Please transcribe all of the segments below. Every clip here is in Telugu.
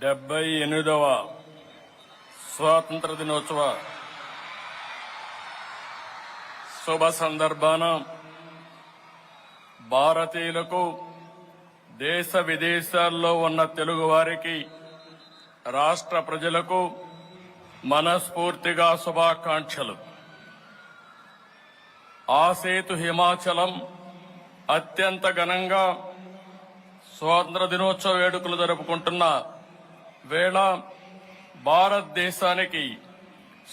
78వ స్వాతంత్ర దినోత్సవ శుభ సందర్భాన భారతీయులకు దేశ విదేశాల్లో ఉన్న తెలుగు వారికి రాష్ట్ర ప్రజలకు మనస్ఫూర్తిగా శుభాకాంక్షలు. ఆసేతు హిమాచలం అత్యంత ఘనంగా స్వాతంత్ర దినోత్సవ వేడుకలు జరుపుకుంటున్న వేళ భారతదేశానికి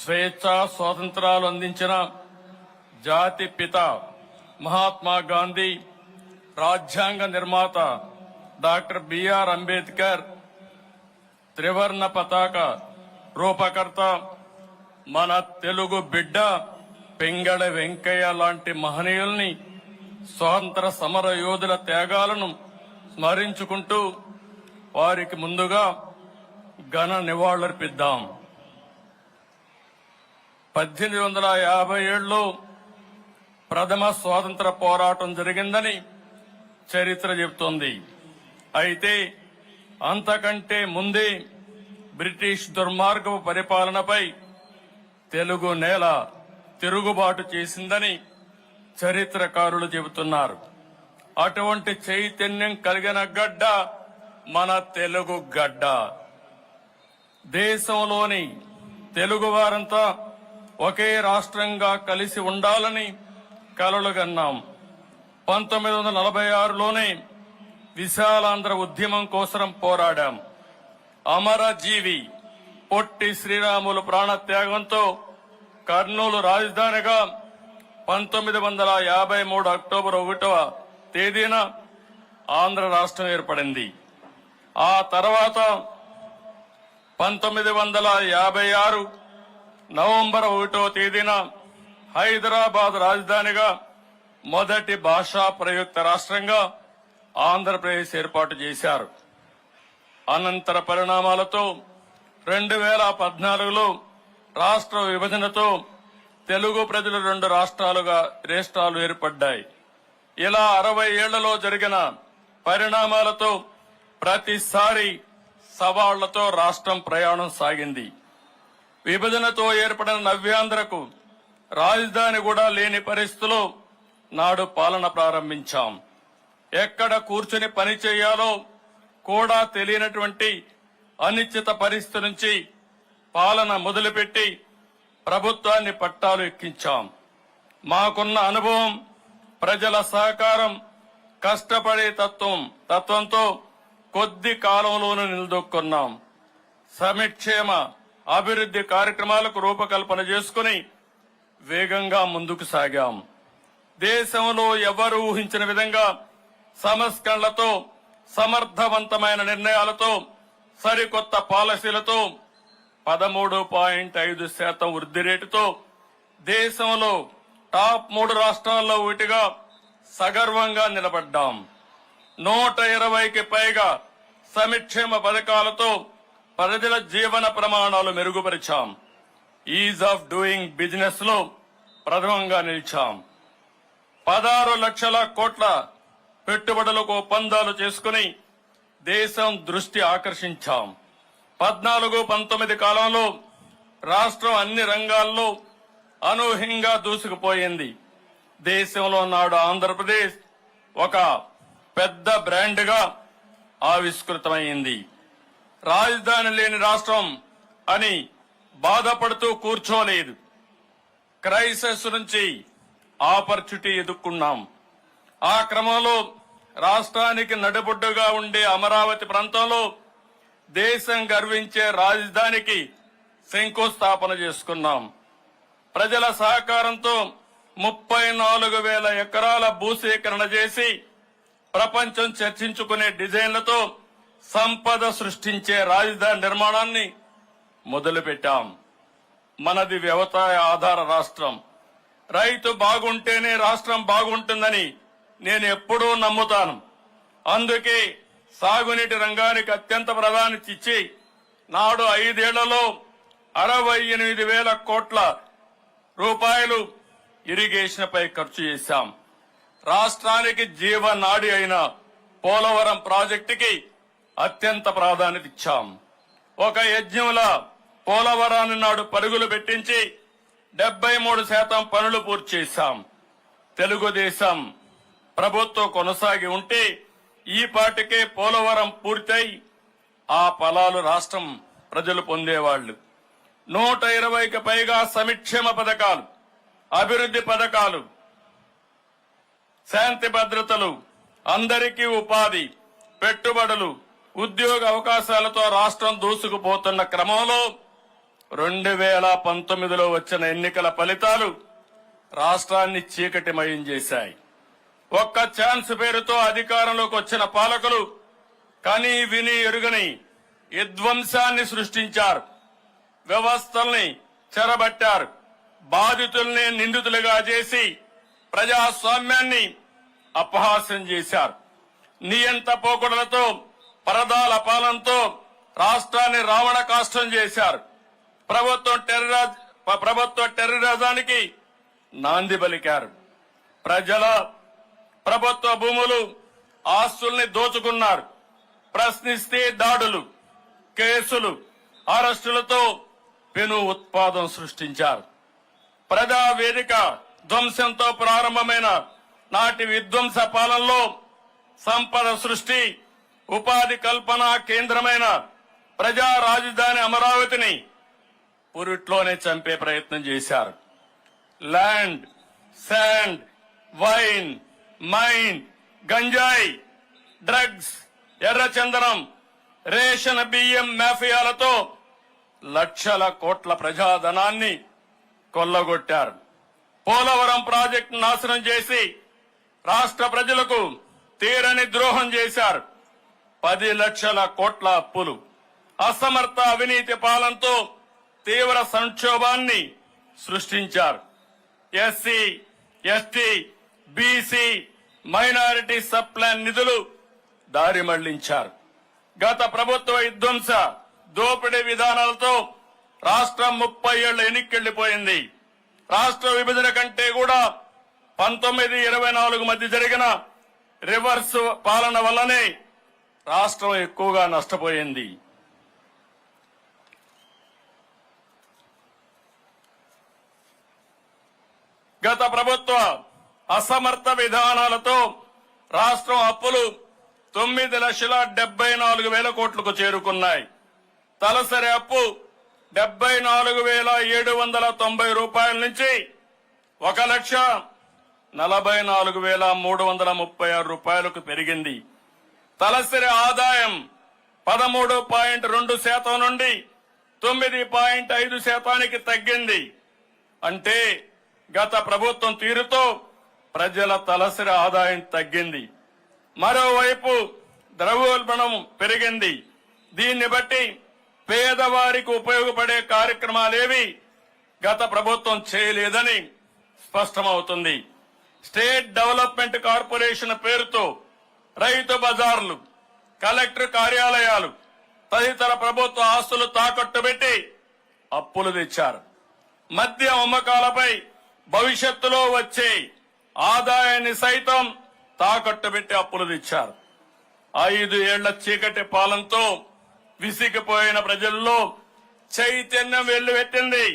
స్వేచ్ఛా స్వాతంత్రాలు అందించిన జాతి పిత మహాత్మా గాంధీ, రాజ్యాంగ నిర్మాత డాక్టర్ బిఆర్ అంబేద్కర్, త్రివర్ణ పతాక రూపకర్త మన తెలుగు బిడ్డ పింగళ వెంకయ్య లాంటి మహనీయుల్ని, స్వాతంత్ర సమర యోధుల త్యాగాలను స్మరించుకుంటూ వారికి ముందుగా ఘన నివాళులర్పిద్దాం. 1857లో ప్రథమ స్వాతంత్ర పోరాటం జరిగిందని చరిత్ర చెబుతోంది. అయితే అంతకంటే ముందే బ్రిటిష్ దుర్మార్గపు పరిపాలనపై తెలుగు నేల తిరుగుబాటు చేసిందని చరిత్రకారులు చెబుతున్నారు. అటువంటి చైతన్యం కలిగిన గడ్డ మన తెలుగు గడ్డ. దేశంలోని తెలుగు వారంతా ఒకే రాష్ట్రంగా కలిసి ఉండాలని కలలుగన్నాం. 1946లోనే విశాలాంధ్ర ఉద్యమం కోసం పోరాడాం. అమరజీవి పొట్టి శ్రీరాములు ప్రాణత్యాగంతో కర్నూలు రాజధానిగా 1953 అక్టోబర్ 1వ తేదీన ఆంధ్ర రాష్ట్రం ఏర్పడింది. ఆ తర్వాత 1956 నవంబర్ 1వ తేదీన హైదరాబాద్ రాజధానిగా మొదటి భాషా ప్రయుక్త రాష్ట్రంగా ఆంధ్రప్రదేశ్ ఏర్పాటు చేశారు. అనంతర పరిణామాలతో 2014లో రాష్ట్ర విభజనతో తెలుగు ప్రజలు 2 రాష్ట్రాలు ఏర్పడ్డాయి. ఇలా 60 ఏళ్లలో జరిగిన పరిణామాలతో ప్రతిసారి సవాళ్లతో రాష్ట్రం ప్రయాణం సాగింది. విభజనతో ఏర్పడిన నవ్యాంధ్రకు రాజధాని కూడా లేని పరిస్థితిలో నాడు పాలన ప్రారంభించాం. ఎక్కడ కూర్చుని పని చేయాలో కూడా తెలియనటువంటి అనిశ్చిత పరిస్థితి నుంచి పాలన మొదలుపెట్టి ప్రభుత్వాన్ని పట్టాలు ఎక్కించాం. మాకున్న అనుభవం, ప్రజల సహకారం, కష్టపడే తత్వంతో కొద్ది కాలంలోనూ నిలదొక్కున్నాం. సంక్షేమ అభివృద్ధి కార్యక్రమాలకు రూపకల్పన చేసుకుని వేగంగా ముందుకు సాగాం. దేశంలో ఎవరు ఊహించిన విధంగా సంస్కరణలతో, సమర్థవంతమైన నిర్ణయాలతో, సరికొత్త పాలసీలతో 13.5% వృద్ధి రేటుతో దేశంలో టాప్ 3 రాష్ట్రాల్లో ఒకటిగా సగర్వంగా నిలబడ్డాం. 120కి పైగా సంక్షేమ పథకాలతో ప్రజల జీవన ప్రమాణాలు మెరుగుపరిచాం. ఈజ్ ఆఫ్ డూయింగ్ బిజినెస్ లో ప్రథమంగా నిలిచాం. 16 లక్షల కోట్ల పెట్టుబడులకు ఒప్పందాలు చేసుకుని దేశం దృష్టి ఆకర్షించాం. 14-19 కాలంలో రాష్ట్రం అన్ని రంగాల్లో అనూహ్యంగా దూసుకుపోయింది. దేశంలో నాడు ఆంధ్రప్రదేశ్ ఒక పెద్ద బ్రాండ్ గా ఆవిష్కృతమైంది. రాజధాని లేని రాష్ట్రం అని బాధపడుతూ కూర్చోలేదు. క్రైసిస్ నుంచి ఆపర్చునిటీ ఎదుర్కొన్నాం. ఆ క్రమంలో రాష్ట్రానికి నడిబొడ్డుగా ఉండే అమరావతి ప్రాంతంలో దేశం గర్వించే రాజధానికి శంకుస్థాపన చేసుకున్నాం. ప్రజల సహకారంతో 34,000 ఎకరాల భూసేకరణ చేసి ప్రపంచం చర్చించుకునే డిజైన్లతో సంపద సృష్టించే రాజధాని నిర్మాణాన్ని మొదలుపెట్టాం. మనది వ్యవసాయ ఆధార రాష్ట్రం. రైతు బాగుంటేనే రాష్ట్రం బాగుంటుందని నేను ఎప్పుడూ నమ్ముతాను. అందుకే సాగునీటి రంగానికి అత్యంత ప్రాధాన్యత ఇచ్చి నాడు 5 ఏళ్లలో 68,000 కోట్ల రూపాయలు ఇరిగేషన్ పై ఖర్చు చేశాం. రాష్ట్రానికి జీవనాడి అయిన పోలవరం ప్రాజెక్టుకి అత్యంత ప్రాధాన్యత ఇచ్చాం. ఒక యజ్ఞంలా పోలవరాన్ని నాడు పరుగులు పెట్టించి 73% పనులు పూర్తి చేశాం. తెలుగుదేశం ప్రభుత్వం కొనసాగి ఉంటే ఈ పాటికే పోలవరం పూర్తయి ఆ ఫలాలు రాష్ట్రం ప్రజలు పొందేవాళ్లు. 120కి పైగా సంక్షేమ పథకాలు, అభివృద్ధి పథకాలు, శాంతి భద్రతలు, అందరికీ ఉపాధి, పెట్టుబడులు, ఉద్యోగ అవకాశాలతో రాష్ట్రం దూసుకుపోతున్న క్రమంలో 2019లో వచ్చిన ఎన్నికల ఫలితాలు రాష్ట్రాన్ని చీకటిమయం చేశాయి. ఒక్క ఛాన్స్ పేరుతో అధికారంలోకి వచ్చిన పాలకులు కని విని ఎరుగని విధ్వంసాన్ని సృష్టించారు. వ్యవస్థల్ని చెరబట్టారు. బాధితుల్ని నిందితులుగా చేసి ప్రజాస్వామ్యాన్ని అపహాస్యం చేశారు. నియంత పోకడలతో, పరదాల పాలనతో రాష్ట్రాన్ని రావణ కాష్టం చేశారు. ప్రభుత్వ టెర్రరిజానికి నాంది పలికారు. ప్రజల ప్రభుత్వ భూములు, ఆస్తుల్ని దోచుకున్నారు. ప్రశ్నిస్తే దాడులు, కేసులు, అరెస్టులతో పెను ఉత్పాదం సృష్టించారు. ప్రజావేదిక ధ్వంసంతో ప్రారంభమైన నాటి విధ్వంస పాలనలో సంపద సృష్టి, ఉపాధి కల్పన కేంద్రమైన ప్రజా రాజధాని అమరావతిని పురిట్లోనే చంపే ప్రయత్నం చేశారు. ల్యాండ్, శాండ్, వైన్, మైన్, గంజాయి, డ్రగ్స్, ఎర్రచందనం, రేషన్ బియ్యం మాఫియాలతో లక్షల కోట్ల ప్రజాధనాన్ని కొల్లగొట్టారు. పోలవరం ప్రాజెక్టు నాశనం చేసి రాష్ట్ర ప్రజలకు తీరని ద్రోహం చేశారు. 10 లక్షల కోట్ల అప్పులు, అసమర్థ అవినీతి పాలనతో తీవ్ర సంక్షోభాన్ని సృష్టించారు. SC, ST, BC, minority sub plan నిధులు దారి మళ్లించారు. గత ప్రభుత్వ విధ్వంస దోపిడీ విధానాలతో రాష్ట్రం 30 ఏళ్ల ఎన్నికెళ్లిపోయింది. రాష్ట్ర విభజన కంటే కూడా 1924 మధ్య జరిగిన రివర్స్ పాలన వల్లనే రాష్ట్రం ఎక్కువగా నష్టపోయింది. గత ప్రభుత్వ అసమర్థ విధానాలతో రాష్ట్రం అప్పులు 9,74,000 కోట్లకు చేరుకున్నాయి. తలసరి అప్పు 74,790 రూపాయల నుంచి 1,44,336 రూపాయలకు పెరిగింది. తలసరి ఆదాయం 13.2% నుండి 9.5% తగ్గింది. అంటే గత ప్రభుత్వం తీరుతో ప్రజల తలసరి ఆదాయం తగ్గింది. మరోవైపు ద్రవ్యోల్బణం పెరిగింది. దీన్ని బట్టి పేదవారికి ఉపయోగపడే కార్యక్రమాలేవి గత ప్రభుత్వం చేయలేదని స్పష్టమవుతుంది. స్టేట్ డెవలప్మెంట్ కార్పొరేషన్ పేరుతో రైతు బజార్లు, కలెక్టర్ కార్యాలయాలు తదితర ప్రభుత్వ ఆస్తులు తాకట్టు పెట్టి అప్పులు తెచ్చారు. మద్య అమ్మకాలపై భవిష్యత్తులో వచ్చే ఆదాయాన్ని సైతం తాకట్టు పెట్టి అప్పులు తెచ్చారు. 5 ఏళ్ల చీకటి పాలనతో విసిగిపోయిన ప్రజల్లో చైతన్యం వెల్లువెత్తింది.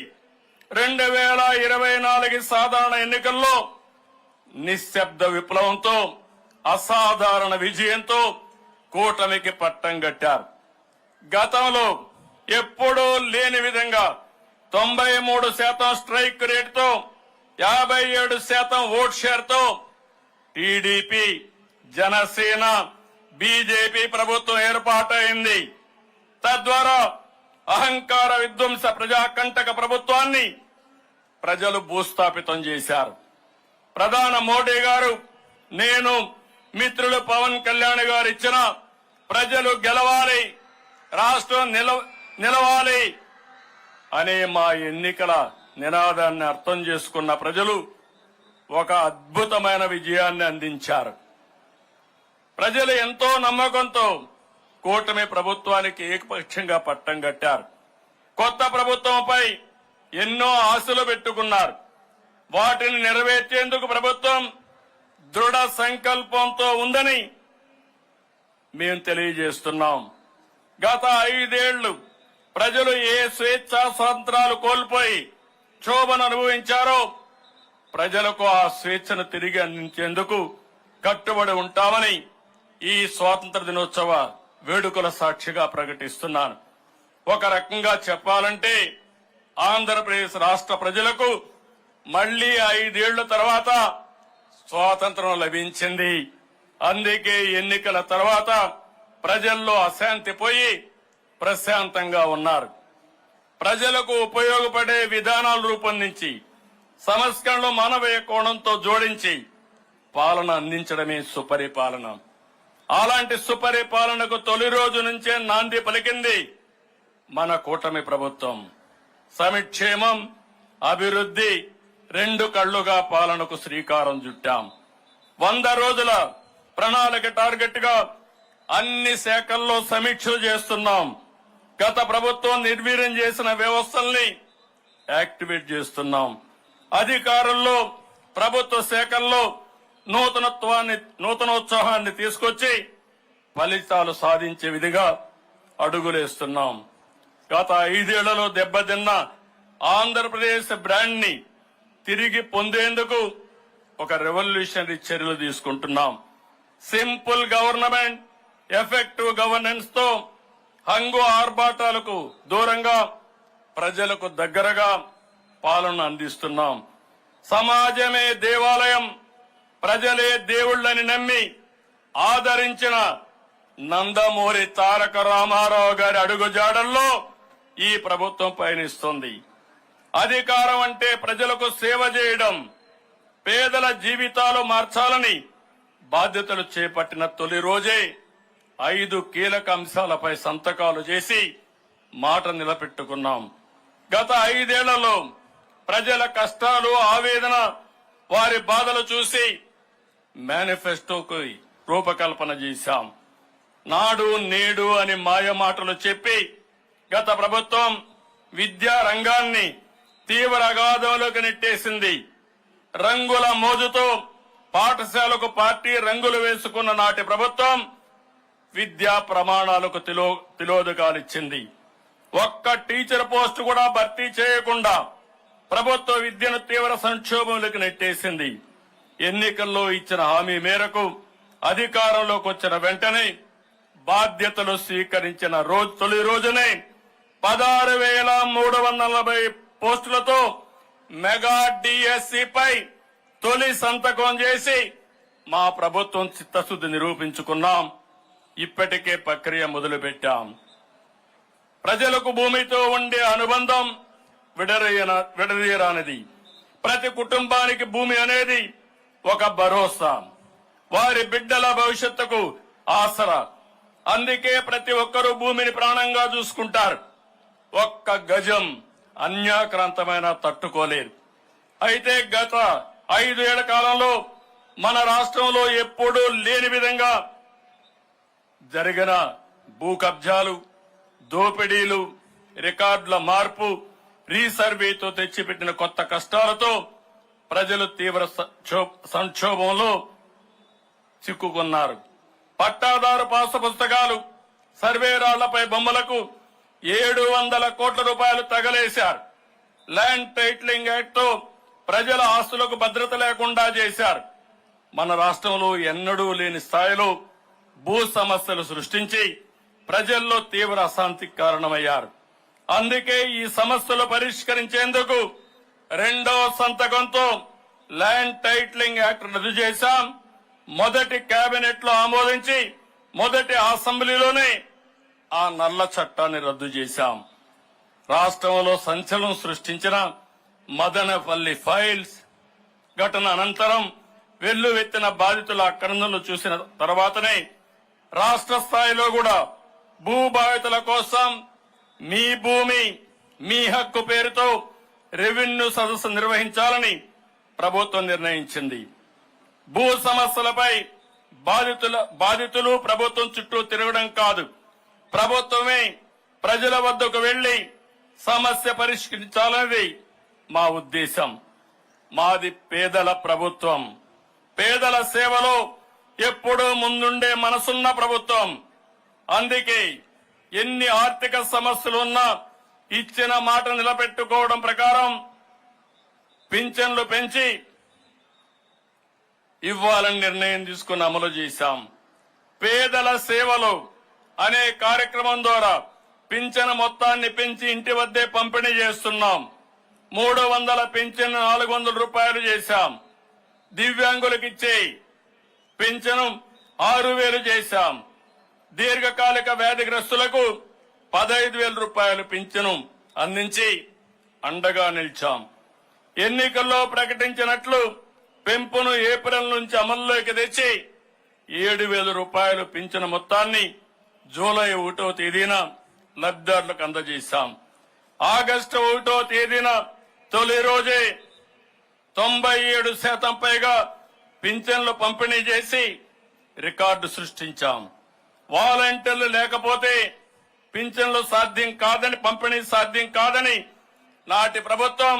2024 సాధారణ ఎన్నికల్లో నిశ్శబ్ద విప్లవంతో, అసాధారణ విజయంతో కూటమికి పట్టం కట్టారు. గతంలో ఎప్పుడూ లేని విధంగా 93% స్ట్రైక్ రేటుతో 57% ఓట్ షేర్తో టీడీపీ, జనసేన, బీజేపీ ప్రభుత్వం ఏర్పాటైంది. తద్వారా అహంకార విధ్వంస ప్రజాకంటక ప్రభుత్వాన్ని ప్రజలు భూస్థాపితం చేశారు. ప్రధాని మోడీ గారు, నేను, మిత్రులు పవన్ కళ్యాణ్ గారు ఇచ్చిన ప్రజలు గెలవాలి, రాష్ట్రం నిలవాలి అనే మా ఎన్నికల నినాదాన్ని అర్థం చేసుకున్న ప్రజలు ఒక అద్భుతమైన విజయాన్ని అందించారు. ప్రజలు ఎంతో నమ్మకంతో కూటమి ప్రభుత్వానికి ఏకపక్షంగా పట్టం కట్టారు. కొత్త ప్రభుత్వంపై ఎన్నో ఆశలు పెట్టుకున్నారు. వాటిని నెరవేర్చేందుకు ప్రభుత్వం దృఢ సంకల్పంతో ఉందని మేము తెలియజేస్తున్నాం. గత 5 ఏళ్లు ప్రజలు ఏ స్వేచ్ఛా స్వాతంత్రాలు కోల్పోయి క్షోభను అనుభవించారో ప్రజలకు ఆ స్వేచ్ఛను తిరిగి అందించేందుకు కట్టుబడి ఉంటామని ఈ స్వాతంత్ర దినోత్సవ వేడుకల సాక్షిగా ప్రకటిస్తున్నాను. ఒక రకంగా చెప్పాలంటే ఆంధ్రప్రదేశ్ రాష్ట్ర ప్రజలకు మళ్లీ 5 ఏళ్ల తర్వాత స్వాతంత్రం లభించింది. అందుకే ఎన్నికల తర్వాత ప్రజల్లో అశాంతి పోయి ప్రశాంతంగా ఉన్నారు. ప్రజలకు ఉపయోగపడే విధానాలు రూపొందించి సంస్కరణలు మానవీయ కోణంతో జోడించి పాలన అందించడమే సుపరిపాలన. అలాంటి సుపరిపాలనకు తొలి రోజు నుంచే నాంది పలికింది మన కూటమి ప్రభుత్వం. సంక్షేమం, అభివృద్ధి 2 కళ్లుగా పాలనకు శ్రీకారం చుట్టాం. 100 రోజుల ప్రణాళిక టార్గెట్ గా అన్ని శాఖల్లో సమీక్షలు చేస్తున్నాం. గత ప్రభుత్వం నిర్వీర్యం చేసిన వ్యవస్థల్ని యాక్టివేట్ చేస్తున్నాం. అధికారుల్లో ప్రభుత్వ శాఖల్లో నూతనోత్సాహాన్ని తీసుకొచ్చి ఫలితాలు సాధించే విధిగా అడుగులేస్తున్నాం. గత 5 ఏళ్లలో దెబ్బతిన్న ఆంధ్రప్రదేశ్ బ్రాండ్ ని తిరిగి పొందేందుకు ఒక రెవల్యూషనరీ చర్యలు తీసుకుంటున్నాం. సింపుల్ గవర్నమెంట్, ఎఫెక్టివ్ గవర్నెన్స్ తో హంగు ఆర్భాటాలకు దూరంగా ప్రజలకు దగ్గరగా పాలన అందిస్తున్నాం. సమాజమే దేవాలయం, ప్రజలే దేవుళ్లని నమ్మి ఆదరించిన నందమూరి తారక రామారావు గారి అడుగుజాడల్లో ఈ ప్రభుత్వం పయనిస్తుంది. అధికారం అంటే ప్రజలకు సేవ చేయడం, పేదల జీవితాలు మార్చాలని బాధ్యతలు చేపట్టిన తొలి రోజే 5 కీలక అంశాలపై సంతకాలు చేసి మాట నిలబెట్టుకున్నాం. గత 5 ఏళ్లలో ప్రజల కష్టాలు, ఆవేదన, వారి బాధలు చూసి మేనిఫెస్టోకు రూపకల్పన చేశాం. నాడు నేడు అని మాయ మాటలు చెప్పి గత ప్రభుత్వం విద్యా రంగాన్ని తీవ్ర అగాధంలోకి నెట్టేసింది. రంగుల మోజుతో పాఠశాలకు పార్టీ రంగులు వేసుకున్న నాటి ప్రభుత్వం విద్యా ప్రమాణాలకు తిలోదకాలిచ్చింది. ఒక్క టీచర్ పోస్టు కూడా భర్తీ చేయకుండా ప్రభుత్వ విద్యను తీవ్ర సంక్షోభంలోకి నెట్టేసింది. ఎన్నికల్లో ఇచ్చిన హామీ మేరకు అధికారంలోకి వచ్చిన వెంటనే బాధ్యతలు స్వీకరించిన తొలి రోజునే 16,340 పోస్టులతో మెగా డిఎస్సిపై తొలి సంతకం చేసి మా ప్రభుత్వం చిత్తశుద్ధి నిరూపించుకున్నాం. ఇప్పటికే ప్రక్రియ మొదలుపెట్టాం. ప్రజలకు భూమితో ఉండే అనుబంధం విడదీయరానిది. ప్రతి కుటుంబానికి భూమి అనేది ఒక భరోసా, వారి బిడ్డల భవిష్యత్తుకు ఆసరా. అందుకే ప్రతి ఒక్కరూ భూమిని ప్రాణంగా చూసుకుంటారు. ఒక్క గజం అన్యాక్రాంతమైన తట్టుకోలేరు. అయితే గత 5 ఏళ్ల కాలంలో మన రాష్ట్రంలో ఎప్పుడూ లేని విధంగా జరిగిన భూ కబ్జాలు, దోపిడీలు, రికార్డుల మార్పు, రీసర్వేతో తెచ్చిపెట్టిన కొత్త కష్టాలతో ప్రజలు తీవ్ర సంక్షోభంలో చిక్కుకున్నారు. పట్టాదారు పాసు పుస్తకాలు, సర్వే రాళ్లపై బొమ్మలకు 700 కోట్ల రూపాయలు తగలేశారు. ల్యాండ్ టైటిలింగ్ యాక్ట్ తో ప్రజల ఆస్తులకు భద్రత లేకుండా చేశారు. మన రాష్ట్రంలో ఎన్నడూ లేని స్థాయిలో భూ సమస్యలు సృష్టించి ప్రజల్లో తీవ్ర అశాంతికి కారణమయ్యారు. అందుకే ఈ సమస్యలు పరిష్కరించేందుకు 2వ సంతకంతో ల్యాండ్ టైటిలింగ్ యాక్ట్ రద్దు చేశాం. మొదటి కేబినెట్ లో ఆమోదించి మొదటి అసెంబ్లీలోనే ఆ నల్ల చట్టాన్ని రద్దు చేశాం. రాష్ట్రంలో సంచలనం సృష్టించిన మదనపల్లి ఫైల్స్ ఘటన అనంతరం వెల్లువెత్తిన బాధితుల ఆక్రందనలు చూసిన తర్వాతనే రాష్ట్ర స్థాయిలో కూడా భూ బాధితుల కోసం మీ భూమి మీ హక్కు పేరుతో రెవెన్యూ సదస్సు నిర్వహించాలని ప్రభుత్వం నిర్ణయించింది. భూ సమస్యలపై బాధితులు ప్రభుత్వం చుట్టూ తిరగడం కాదు, ప్రభుత్వమే ప్రజల వద్దకు వెళ్లి సమస్య పరిష్కరించాలనేది మా ఉద్దేశం. మాది పేదల ప్రభుత్వం, పేదల సేవలో ఎప్పుడూ ముందుండే మనసున్న ప్రభుత్వం. అందుకే ఎన్ని ఆర్థిక సమస్యలు ఉన్నా ఇచ్చిన మాట నిలబెట్టుకోవడం ప్రకారం పింఛన్లు పెంచి ఇవ్వాలని నిర్ణయం తీసుకుని అమలు చేశాం. పేదల సేవలు అనే కార్యక్రమం ద్వారా పింఛను మొత్తాన్ని పెంచి ఇంటి వద్దే పంపిణీ చేస్తున్నాం. 300 పింఛను 400 రూపాయలు చేశాం. దివ్యాంగులకు ఇచ్చే పింఛను 6000 చేశాం. దీర్ఘకాలిక వ్యాధిగ్రస్తులకు 15,000 రూపాయలు పింఛను అందించి అండగా నిలిచాం. ఎన్నికల్లో ప్రకటించినట్లు పెంపును ఏప్రిల్ నుంచి అమల్లోకి తెచ్చి 7,000 రూపాయలు పింఛను మొత్తాన్ని జూలై 1వ తేదీన లబ్ధిదారులకు అందజేశాం. ఆగస్టు 1వ తేదీన తొలి రోజే 97% పైగా పింఛన్లు పంపిణీ చేసి రికార్డు సృష్టించాం. వాలంటీర్లు లేకపోతే పింఛన్లు సాధ్యం కాదని, పంపిణీ సాధ్యం కాదని నాటి ప్రభుత్వం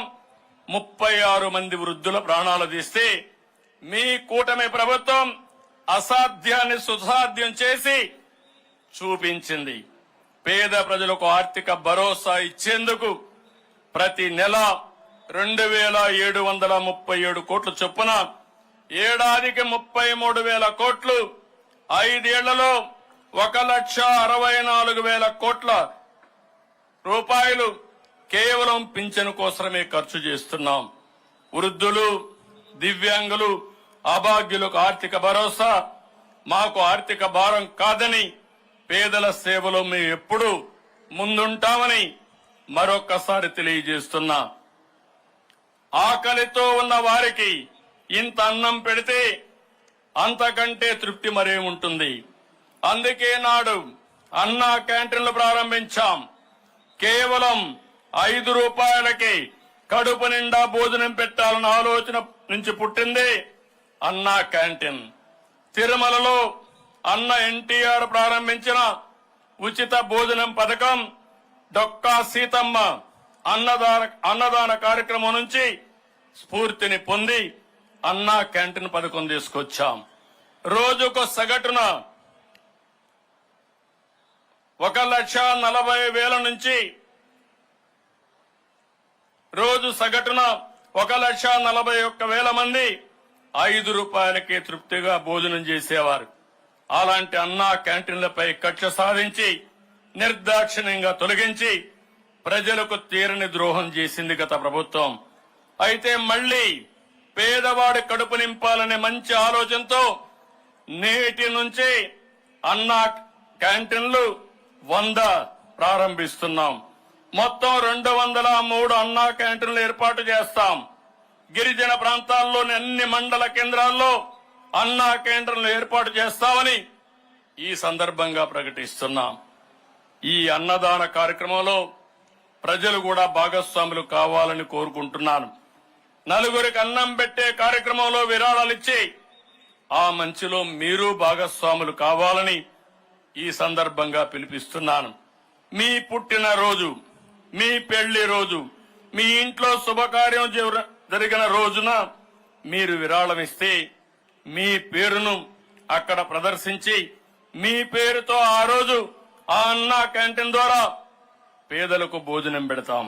36 మంది వృద్ధుల ప్రాణాలు తీస్తే మీ కూటమి ప్రభుత్వం అసాధ్యాన్ని సుసాధ్యం చేసి చూపించింది. పేద ప్రజలకు ఆర్థిక భరోసా ఇచ్చేందుకు ప్రతి నెల 2,737 కోట్ల చొప్పున ఏడాదికి 33,000 కోట్లు, 5 ఏళ్లలో 1,64,000 కోట్ల రూపాయలు కేవలం పింఛను కోసమే ఖర్చు చేస్తున్నాం. వృద్ధులు, దివ్యాంగులు, అభాగ్యులకు ఆర్థిక భరోసా మాకు ఆర్థిక భారం కాదని, పేదల సేవలో మేము ఎప్పుడూ ముందుంటామని మరొక్కసారి తెలియజేస్తున్నా. ఆకలితో ఉన్న వారికి ఇంత అన్నం పెడితే అంతకంటే తృప్తి మరేముంటుంది. అందుకే నాడు అన్నా క్యాంటీన్లు ప్రారంభించాం. కేవలం 5 రూపాయలకి కడుపు నిండా భోజనం పెట్టాలన్న ఆలోచన నుంచి పుట్టింది అన్నా క్యాంటీన్. తిరుమలలో అన్న ఎన్టీఆర్ ప్రారంభించిన ఉచిత భోజనం పథకం, డొక్కా సీతమ్మ అన్నదాన కార్యక్రమం నుంచి స్ఫూర్తిని పొంది అన్నా క్యాంటీన్ పథకం తీసుకొచ్చాం. రోజుకు సగటున 1,40,000 నుంచి రోజు సగటున 1,41,000 మంది 5 రూపాయలకే తృప్తిగా భోజనం చేసేవారు. అలాంటి అన్నా క్యాంటీన్లపై కక్ష సాధించి నిర్దాక్షిణ్యంగా తొలగించి ప్రజలకు తీరని ద్రోహం చేసింది గత ప్రభుత్వం. అయితే మళ్లీ పేదవాడి కడుపు నింపాలనే మంచి ఆలోచనతో నేటి నుంచి అన్నా క్యాంటీన్లు 100 ప్రారంభిస్తున్నాం. మొత్తం 203 అన్నా క్యాంటీన్లు ఏర్పాటు చేస్తాం. గిరిజన ప్రాంతాల్లోని అన్ని మండల కేంద్రాల్లో అన్నా క్యాంటీన్లు ఏర్పాటు చేస్తామని ఈ సందర్భంగా ప్రకటిస్తున్నాం. ఈ అన్నదాన కార్యక్రమంలో ప్రజలు కూడా భాగస్వాములు కావాలని కోరుకుంటున్నాను. నలుగురికి అన్నం పెట్టే కార్యక్రమంలో విరాళాలిచ్చి ఆ మంచిలో మీరు భాగస్వాములు కావాలని ఈ సందర్భంగా పిలిపిస్తున్నాను. మీ పుట్టిన రోజు, మీ పెళ్లి రోజు, మీ ఇంట్లో శుభకార్యం జరిగిన రోజున మీరు విరాళం ఇస్తే మీ పేరును అక్కడ ప్రదర్శించి మీ పేరుతో ఆ రోజు ఆ అన్నా క్యాంటీన్ ద్వారా పేదలకు భోజనం పెడతాం.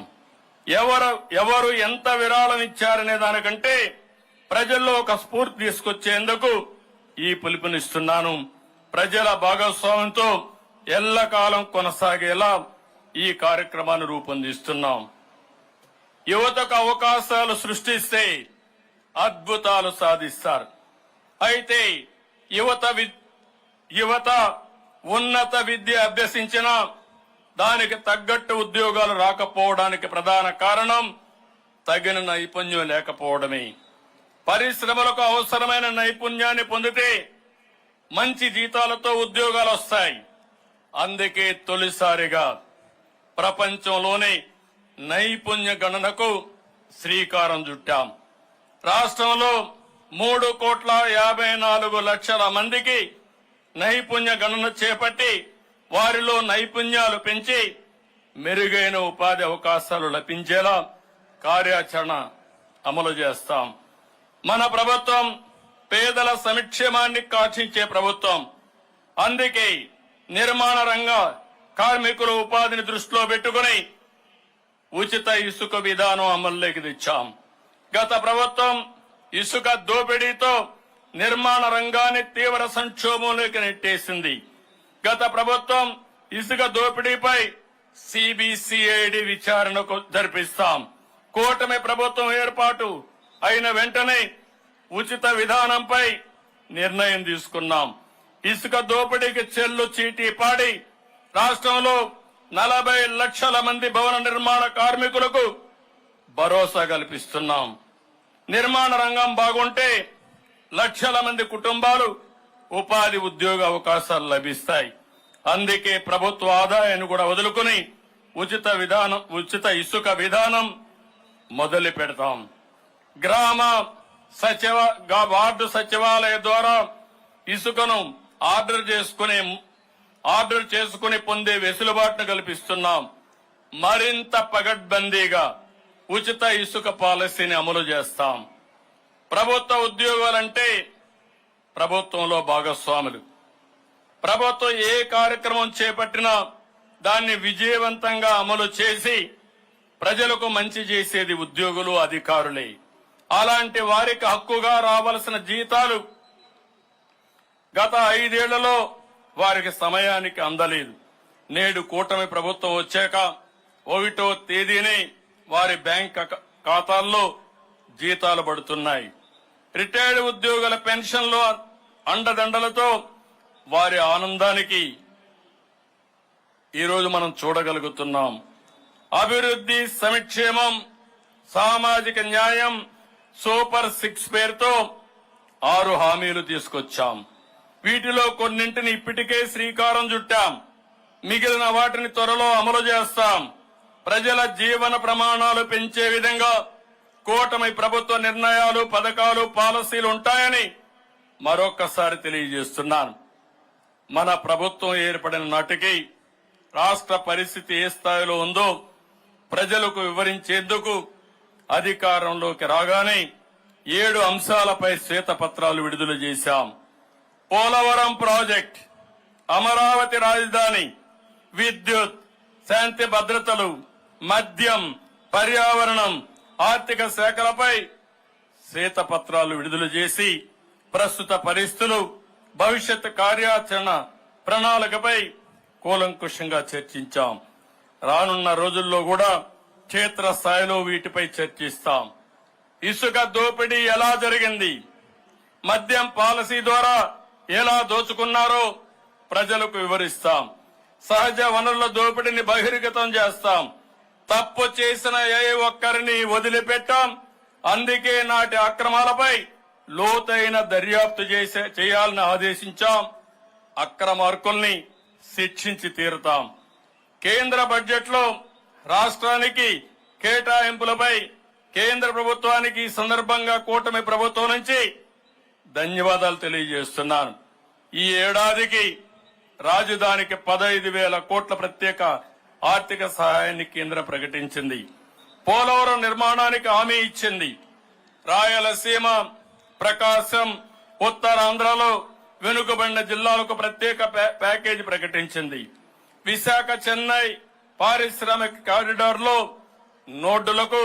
ఎవరు ఎంత విరాళం ఇచ్చారనే దానికంటే ప్రజల్లో ఒక స్ఫూర్తి తీసుకొచ్చేందుకు ఈ పిలుపునిస్తున్నాను. ప్రజల భాగస్వామ్యంతో ఎల్లకాలం కొనసాగేలా ఈ కార్యక్రమాన్ని రూపొందిస్తున్నాం. యువతకు అవకాశాలు సృష్టిస్తే అద్భుతాలు సాధిస్తారు. అయితే యువత ఉన్నత విద్య అభ్యసించిన దానికి తగ్గట్టు ఉద్యోగాలు రాకపోవడానికి ప్రధాన కారణం తగిన నైపుణ్యం లేకపోవడమే. పరిశ్రమలకు అవసరమైన నైపుణ్యాన్ని పొందితే మంచి జీతాలతో ఉద్యోగాలు వస్తాయి. అందుకే తొలిసారిగా ప్రపంచంలోనే నైపుణ్య గణనకు శ్రీకారం చుట్టాం. రాష్ట్రంలో 3,54,00,000 మందికి నైపుణ్య గణన చేపట్టి వారిలో నైపుణ్యాలు పెంచి మెరుగైన ఉపాధి అవకాశాలు లభించేలా కార్యాచరణ అమలు చేస్తాం. మన ప్రభుత్వం పేదల సంక్షేమాన్ని కాక్షించే ప్రభుత్వం. అందుకే నిర్మాణ రంగ కార్మికుల ఉపాధిని దృష్టిలో పెట్టుకుని ఉచిత ఇసుక విధానం అమల్లోకి తెచ్చాం. గత ప్రభుత్వం ఇసుక దోపిడీతో నిర్మాణ రంగాన్ని తీవ్ర సంక్షోభంలోకి నెట్టేసింది. గత ప్రభుత్వం ఇసుక దోపిడీపై సిబిసిఐడి విచారణకు జరిపిస్తాం. కూటమి ప్రభుత్వం ఏర్పాటు అయిన వెంటనే ఉచిత విధానంపై నిర్ణయం తీసుకున్నాం. ఇసుక దోపిడీకి చెల్లు చీటీ పాడి రాష్ట్రంలో 40 లక్షల మంది భవన నిర్మాణ కార్మికులకు భరోసా కల్పిస్తున్నాం. నిర్మాణ రంగం బాగుంటే లక్షల మంది కుటుంబాలు ఉపాధి ఉద్యోగ అవకాశాలు లభిస్తాయి. అందుకే ప్రభుత్వ ఆదాయాన్ని కూడా వదులుకుని ఉచిత ఇసుక విధానం మొదలు పెడతాం. వార్డు సచివాలయ ద్వారా ఇసుకను ఆర్డర్ చేసుకుని పొందే వెసులుబాటును కల్పిస్తున్నాం. మరింత పగడ్బందీగా ఉచిత ఇసుక పాలసీని అమలు చేస్తాం. ప్రభుత్వ ఉద్యోగాలంటే ప్రభుత్వంలో భాగస్వాములు. ప్రభుత్వం ఏ కార్యక్రమం చేపట్టినా దాన్ని విజయవంతంగా అమలు చేసి ప్రజలకు మంచి చేసేది ఉద్యోగులు, అధికారులే. అలాంటి వారికి హక్కుగా రావాల్సిన జీతాలు గత 5 ఏళ్లలో వారికి సమయానికి అందలేదు. నేడు కూటమి ప్రభుత్వం వచ్చాక 1వ తేదీనే వారి బ్యాంక్ ఖాతాల్లో జీతాలు పడుతున్నాయి. రిటైర్డ్ ఉద్యోగుల పెన్షన్లు అండదండలతో వారి ఆనందానికి ఈరోజు మనం చూడగలుగుతున్నాం. అభివృద్ధి, సంక్షేమం, సామాజిక న్యాయం, సూపర్ 6 పేరుతో 6 హామీలు తీసుకొచ్చాం. వీటిలో కొన్నింటిని ఇప్పటికే శ్రీకారం చుట్టాం. మిగిలిన వాటిని త్వరలో అమలు చేస్తాం. ప్రజల జీవన ప్రమాణాలు పెంచే విధంగా కూటమి ప్రభుత్వ నిర్ణయాలు, పథకాలు, పాలసీలు ఉంటాయని మరొక్కసారి తెలియజేస్తున్నాను. మన ప్రభుత్వం ఏర్పడిన నాటికి రాష్ట్ర పరిస్థితి ఏ స్థాయిలో ఉందో ప్రజలకు వివరించేందుకు అధికారంలోకి రాగానే 7 అంశాలపై శ్వేతపత్రాలు విడుదల చేశాం. పోలవరం ప్రాజెక్ట్, అమరావతి రాజధాని, విద్యుత్, శాంతి భద్రతలు, మద్యం, పర్యావరణం, ఆర్థిక శాఖలపై శ్వేతపత్రాలు విడుదల చేసి ప్రస్తుత పరిస్థితులు, భవిష్యత్ కార్యాచరణ ప్రణాళికపై కూలంకుషంగా చర్చించాం. రానున్న రోజుల్లో కూడా క్షేత్రస్థాయిలో వీటిపై చర్చిస్తాం. ఇసుక దోపిడీ ఎలా జరిగింది, మద్యం పాలసీ ద్వారా ఎలా దోచుకున్నారో ప్రజలకు వివరిస్తాం. సహజ వనరుల దోపిడీని బహిర్గతం చేస్తాం. తప్పు చేసిన ఏ ఒక్కరిని వదిలిపెట్టాం. అందుకే నాటి అక్రమాలపై లోతైన దర్యాప్తు చేయాలని ఆదేశించాం. అక్రమార్కుల్ని శిక్షించి తీరుతాం. కేంద్ర బడ్జెట్ లో రాష్ట్రానికి కేటాయింపులపై కేంద్ర ప్రభుత్వానికి ఈ సందర్భంగా కూటమి ప్రభుత్వం నుంచి ధన్యవాదాలు తెలియజేస్తున్నాను. ఈ ఏడాదికి రాజధానికి 15,000 కోట్ల ప్రత్యేక ఆర్థిక సహాయాన్ని కేంద్రం ప్రకటించింది. పోలవరం నిర్మాణానికి హామీ ఇచ్చింది. రాయలసీమ, ప్రకాశం, ఉత్తరాంధ్రలో వెనుకబడిన జిల్లాలకు ప్రత్యేక ప్యాకేజీ ప్రకటించింది. విశాఖ, చెన్నై పారిశ్రామిక కారిడార్ లో నోడ్డులకు,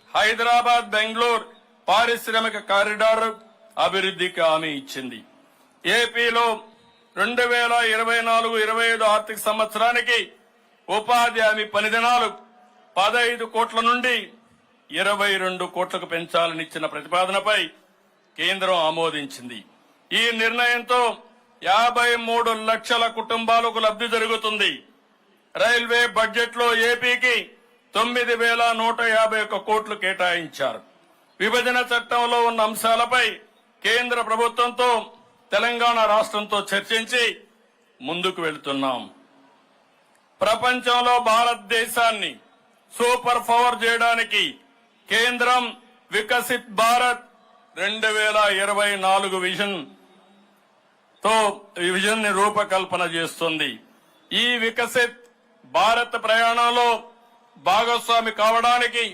హైదరాబాద్, బెంగళూరు పారిశ్రామిక కారిడార్ అభివృద్ధికి హామీ ఇచ్చింది. ఏపీలో 2024-25 ఆర్థిక సంవత్సరానికి ఉపాధి హామీ పని దినాలు 15 కోట్ల నుండి 22 కోట్లకు పెంచాలని ఇచ్చిన ప్రతిపాదనపై కేంద్రం ఆమోదించింది. ఈ నిర్ణయంతో 53 లక్షల కుటుంబాలకు లబ్ధి జరుగుతుంది. రైల్వే బడ్జెట్ లో ఏపీకి 9,151 కోట్లు కేటాయించారు. విభజన చట్టంలో ఉన్న అంశాలపై కేంద్ర ప్రభుత్వంతో తెలంగాణ రాష్ట్రంతో చర్చించి ముందుకు వెళ్తున్నాం. ప్రపంచంలో భారతదేశాన్ని సూపర్ పవర్ చేయడానికి కేంద్రం వికసిత్ భారత్ 2024 విజన్ ని రూపకల్పన చేస్తుంది. ఈ వికసిత్ భారత్ ప్రయాణంలో భాగస్వామి కావడానికి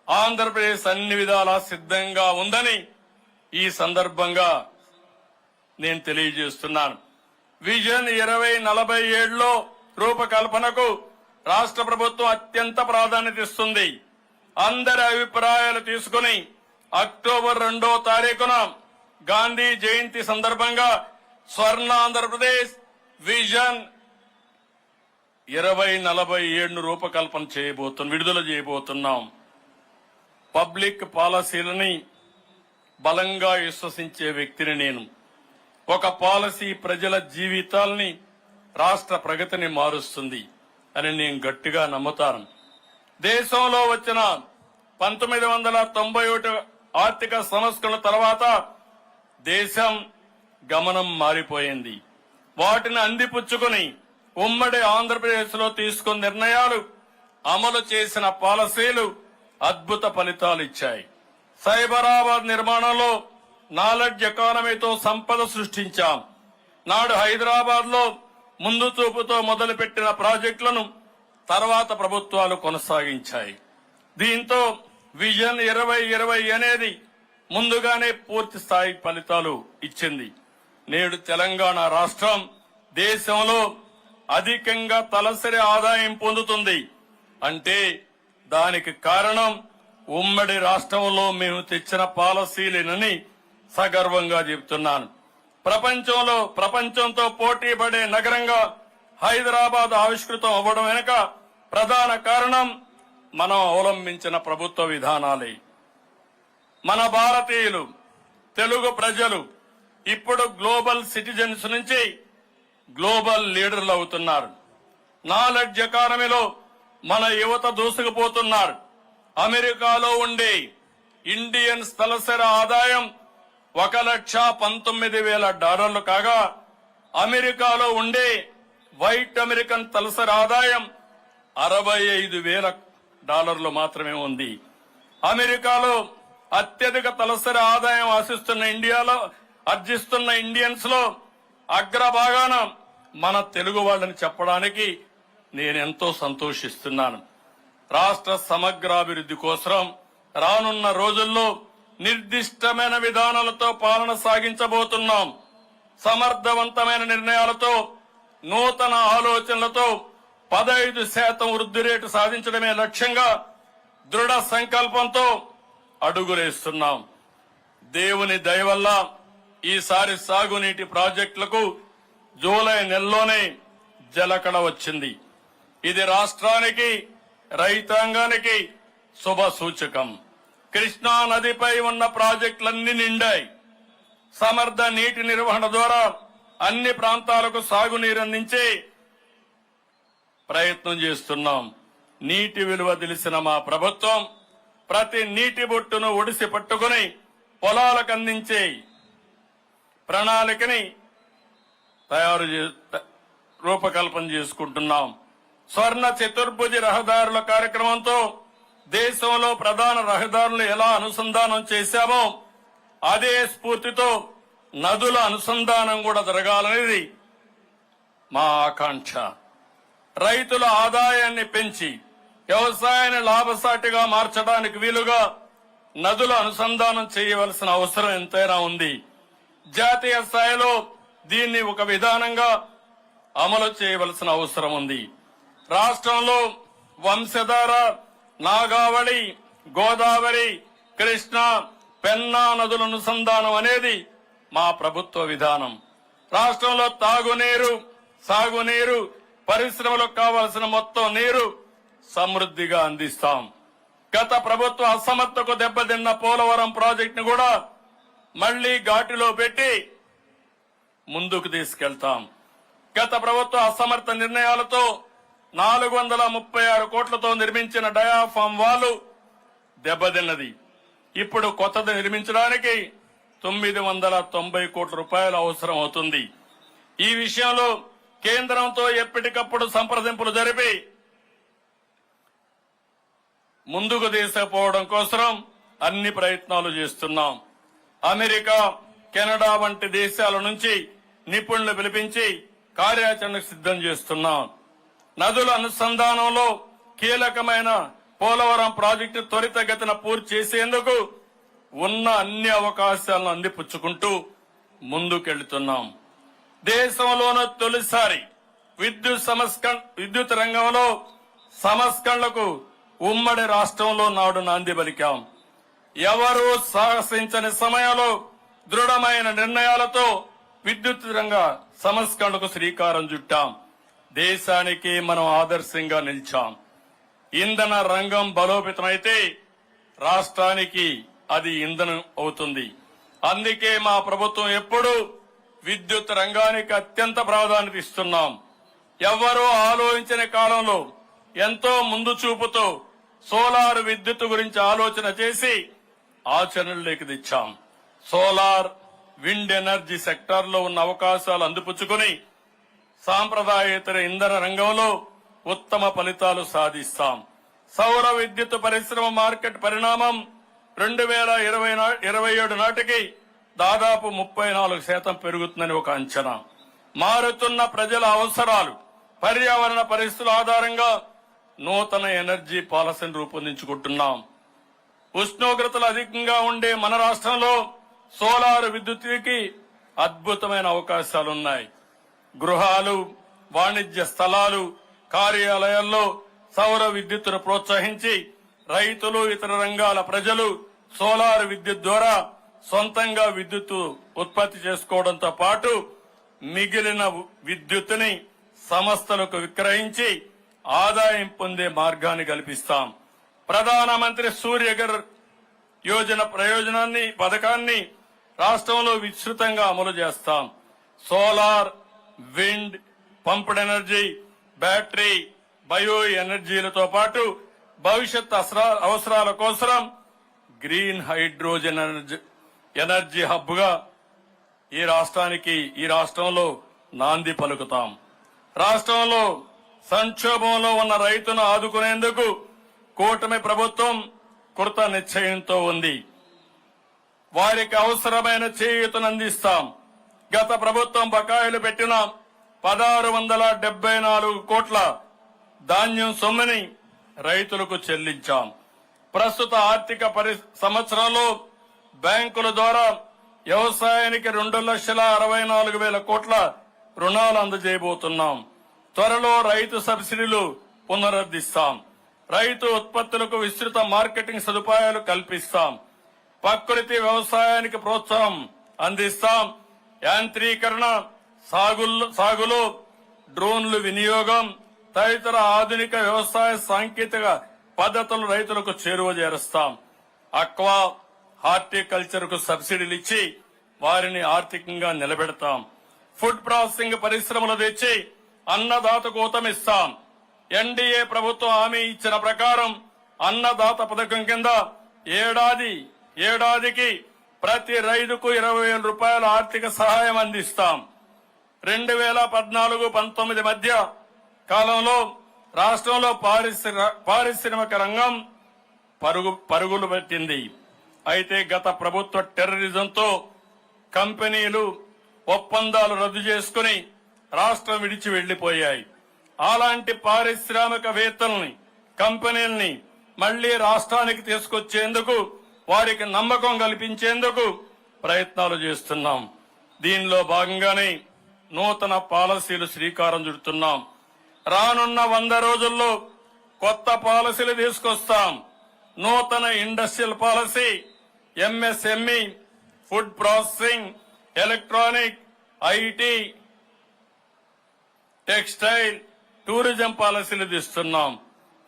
ఆంధ్రప్రదేశ్ అన్ని విధాలా సిద్ధంగా ఉందని ఈ సందర్భంగా నేను తెలియజేస్తున్నాను. విజన్ 2047లో రూపకల్పనకు రాష్ట్ర ప్రభుత్వం అత్యంత ప్రాధాన్యత ఇస్తుంది. అందరి అభిప్రాయాలు తీసుకుని అక్టోబర్ 2వ తారీఖున గాంధీ జయంతి సందర్భంగా స్వర్ణ ఆంధ్రప్రదేశ్ విజన్ 2047 రూపకల్పన విడుదల చేయబోతున్నాం. పబ్లిక్ పాలసీలని బలంగా విశ్వసించే వ్యక్తిని నేను. ఒక పాలసీ ప్రజల జీవితాల్ని, రాష్ట్ర ప్రగతిని మారుస్తుంది అని నేను గట్టిగా నమ్ముతాను. దేశంలో వచ్చిన 1991 ఆర్థిక సంస్కరణల తర్వాత దేశం గమనం మారిపోయింది. వాటిని అందిపుచ్చుకుని ఉమ్మడి ఆంధ్రప్రదేశ్ లో తీసుకున్న నిర్ణయాలు, అమలు చేసిన పాలసీలు అద్భుత ఫలితాలు ఇచ్చాయి. సైబరాబాద్ నిర్మాణంలో నాలెడ్జ్ ఎకానమీతో సంపద సృష్టించాం. నాడు హైదరాబాద్ లో ముందు చూపుతో మొదలుపెట్టిన ప్రాజెక్టులను తర్వాత ప్రభుత్వాలు కొనసాగించాయి. దీంతో విజన్ 2020 అనేది ముందుగానే పూర్తి స్థాయి ఫలితాలు ఇచ్చింది. నేడు తెలంగాణ రాష్ట్రం దేశంలో అధికంగా తలసరి ఆదాయం పొందుతుంది. అంటే దానికి కారణం ఉమ్మడి రాష్ట్రంలో మేము తెచ్చిన పాలసీలేనని సగర్వంగా చెబుతున్నాను. ప్రపంచంతో పోటీ పడే నగరంగా హైదరాబాద్ ఆవిష్కృతం అవ్వడం వెనుక ప్రధాన కారణం మనం అవలంబించిన ప్రభుత్వ విధానాలే. మన భారతీయులు, తెలుగు ప్రజలు ఇప్పుడు గ్లోబల్ సిటిజన్స్ నుంచి గ్లోబల్ లీడర్లు అవుతున్నారు. నాలెడ్జ్ ఎకానమీలో మన యువత దూసుకుపోతున్నారు. అమెరికాలో ఉండే ఇండియన్స్ తలసరి ఆదాయం $1,19,000 కాగా అమెరికాలో ఉండే వైట్ అమెరికన్ తలసరి ఆదాయం $65,000 మాత్రమే ఉంది. అమెరికాలో అత్యధిక తలసరి ఆదాయం ఆర్జిస్తున్న ఇండియన్స్ లో అగ్రభాగాన మన తెలుగు వాళ్ళని చెప్పడానికి నేనెంతో సంతోషిస్తున్నాను. రాష్ట్ర సమగ్రాభివృద్ధి కోసం రానున్న రోజుల్లో నిర్దిష్టమైన విధానాలతో పాలన సాగించబోతున్నాం. సమర్థవంతమైన నిర్ణయాలతో, నూతన ఆలోచనలతో 15% వృద్ధి రేటు సాధించడమే లక్ష్యంగా దృఢ సంకల్పంతో అడుగులేస్తున్నాం. దేవుని దయ వల్ల ఈసారి సాగునీటి ప్రాజెక్టులకు జూలై నెలలోనే జలకళ వచ్చింది. ఇది రాష్ట్రానికి, రైతాంగానికి శుభ సూచకం. కృష్ణా నదిపై ఉన్న ప్రాజెక్టులన్నీ నిండాయి. సమర్థ నీటి నిర్వహణ ద్వారా అన్ని ప్రాంతాలకు సాగునీరు అందించే ప్రయత్నం చేస్తున్నాం. నీటి విలువ తెలిసిన మా ప్రభుత్వం ప్రతి నీటి బొట్టును ఒడిసి పట్టుకుని పొలాలకు అందించే ప్రణాళికని రూపకల్పన చేసుకుంటున్నాం. స్వర్ణ చతుర్భుజి రహదారుల కార్యక్రమంతో దేశంలో ప్రధాన రహదారులు ఎలా అనుసంధానం చేశామో అదే స్ఫూర్తితో నదుల అనుసంధానం కూడా జరగాలనేది మా ఆకాంక్ష. రైతుల ఆదాయాన్ని పెంచి వ్యవసాయాన్ని లాభసాటిగా మార్చడానికి వీలుగా నదుల అనుసంధానం చేయవలసిన అవసరం ఎంతైనా ఉంది. జాతీయ స్థాయిలో దీన్ని ఒక విధానంగా అమలు చేయవలసిన అవసరం ఉంది. రాష్ట్రంలో వంశధార, నాగావళి, గోదావరి, కృష్ణ, పెన్నా నదుల అనుసంధానం అనేది మా ప్రభుత్వ విధానం. రాష్ట్రంలో తాగునీరు, సాగునీరు, పరిశ్రమలకు కావలసిన మొత్తం నీరు సమృద్ధిగా అందిస్తాం. గత ప్రభుత్వ అసమర్థకు దెబ్బతిన్న పోలవరం ప్రాజెక్టును కూడా మళ్లీ ఘాటిలో పెట్టి ముందుకు తీసుకెళ్తాం. గత ప్రభుత్వ అసమర్థ నిర్ణయాలతో 436 కోట్లతో నిర్మించిన డయాఫామ్ వాల్ దెబ్బతిన్నది. ఇప్పుడు కొత్తది నిర్మించడానికి 990 కోట్ల రూపాయలు అవసరం అవుతుంది. ఈ విషయంలో కేంద్రంతో ఎప్పటికప్పుడు సంప్రదింపులు జరిపి ముందుకు తీసుకుపోవడం కోసం అన్ని ప్రయత్నాలు చేస్తున్నాం. అమెరికా, కెనడా వంటి దేశాల నుంచి నిపుణులు పిలిపించి కార్యాచరణకు సిద్ధం చేస్తున్నాం. నదుల అనుసంధానంలో కీలకమైన పోలవరం ప్రాజెక్టు త్వరితగతిన పూర్తి చేసేందుకు ఉన్న అన్ని అవకాశాలను అందిపుచ్చుకుంటూ ముందుకెళ్తున్నాం. దేశంలోనే తొలిసారి విద్యుత్ రంగంలో సంస్కరణలకు ఉమ్మడి రాష్ట్రంలో నాడు నాంది పలికాం. ఎవరూ సాహసించని సమయంలో దృఢమైన నిర్ణయాలతో విద్యుత్ రంగ సంస్కరణకు శ్రీకారం చుట్టాం. దేశానికి మనం ఆదర్శంగా నిలిచాం. ఇంధన రంగం బలోపేతమైతే రాష్ట్రానికి అది ఇంధనం అవుతుంది. అందుకే మా ప్రభుత్వం ఎప్పుడూ విద్యుత్ రంగానికి అత్యంత ప్రాధాన్యత ఇస్తున్నాం. ఎవ్వరూ ఆలోచించని కాలంలో ఎంతో ముందు చూపుతో సోలార్ విద్యుత్ గురించి ఆలోచన చేసి ఆచరణలోకి తెచ్చాం. సోలార్, విండ్ ఎనర్జీ సెక్టార్లో ఉన్న అవకాశాలు అందిపుచ్చుకుని సాంప్రదాయేతర ఇంధన రంగంలో ఉత్తమ ఫలితాలు సాధిస్తాం. సౌర విద్యుత్ పరిశ్రమ మార్కెట్ పరిణామం 2027 నాటికి దాదాపు 34% పెరుగుతుందని ఒక అంచనా. మారుతున్న ప్రజల అవసరాలు, పర్యావరణ పరిస్థితుల ఆధారంగా నూతన ఎనర్జీ పాలసీని రూపొందించుకుంటున్నాం. ఉష్ణోగ్రతలు అధికంగా ఉండే మన రాష్ట్రంలో సోలార్ విద్యుత్తుకి అద్భుతమైన అవకాశాలున్నాయి. గృహాలు, వాణిజ్య స్థలాలు, కార్యాలయాల్లో సౌర విద్యుత్తును ప్రోత్సహించి రైతులు, ఇతర రంగాల ప్రజలు సోలార్ విద్యుత్ ద్వారా సొంతంగా విద్యుత్తు ఉత్పత్తి చేసుకోవడంతో పాటు మిగిలిన విద్యుత్తుని సంస్థలకు విక్రయించి ఆదాయం పొందే మార్గాన్ని కల్పిస్తాం. ప్రధానమంత్రి సూర్యఘర్ యోజన పథకాన్ని రాష్ట్రంలో విస్తృతంగా అమలు చేస్తాం. Solar, wind, pumped energy, battery, bio ఎనర్జీలతో పాటు భవిష్యత్ అవసరాల కోసం గ్రీన్ హైడ్రోజన్ ఎనర్జీ హబ్ గా ఈ రాష్ట్రంలో నాంది పలుకుతాం. రాష్ట్రంలో సంక్షోభంలో ఉన్న రైతును ఆదుకునేందుకు కూటమి ప్రభుత్వం కృత నిశ్చయంతో ఉంది. వారికి అవసరమైన చేయూతను అందిస్తాం. గత ప్రభుత్వం బకాయిలు పెట్టిన 1674 కోట్ల ధాన్యం సొమ్ముని రైతులకు చెల్లించాం. ప్రస్తుత ఆర్థిక సంవత్సరంలో బ్యాంకుల ద్వారా వ్యవసాయానికి 2,64,000 కోట్ల రుణాలు అందజేయబోతున్నాం. త్వరలో రైతు సబ్సిడీలు పునరుద్ధరిస్తాం. రైతు ఉత్పత్తులకు విస్తృత మార్కెటింగ్ సదుపాయాలు కల్పిస్తాం. ప్రకృతి వ్యవసాయానికి ప్రోత్సాహం అందిస్తాం. యాంత్రీకరణ, సాగులో డ్రోన్లు వినియోగం తదితర ఆధునిక వ్యవసాయ సాంకేతిక పద్ధతులు రైతులకు చేరువ చేరుస్తాం. అక్వా, హార్టికల్చర్ కు సబ్సిడీలు ఇచ్చి వారిని ఆర్థికంగా నిలబెడతాం. ఫుడ్ ప్రాసెసింగ్ పరిశ్రమలు తెచ్చి అన్నదాతకు ఊతమిస్తాం. ఎన్డీఏ ప్రభుత్వం హామీ ఇచ్చిన ప్రకారం అన్నదాత పథకం కింద ఏడాదికి ప్రతి రైతుకు 20,000 రూపాయల ఆర్థిక సహాయం అందిస్తాం. 2014-19 మధ్య కాలంలో రాష్ట్రంలో పారిశ్రామిక రంగం పరుగులు పెట్టింది. అయితే గత ప్రభుత్వ టెర్రరిజంతో కంపెనీలు ఒప్పందాలు రద్దు చేసుకుని రాష్ట్రం విడిచి వెళ్లిపోయాయి. అలాంటి పారిశ్రామికవేత్తల్ని, కంపెనీల్ని మళ్లీ రాష్ట్రానికి తీసుకొచ్చేందుకు, వారికి నమ్మకం కల్పించేందుకు ప్రయత్నాలు చేస్తున్నాం. దీనిలో భాగంగానే నూతన పాలసీలు శ్రీకారం చుడుతున్నాం. రానున్న 100 రోజుల్లో కొత్త పాలసీలు తీసుకొస్తాం. నూతన industrial policy, MSME, food processing, electronic, IT, textile, tourism పాలసీలు తీస్తున్నాం.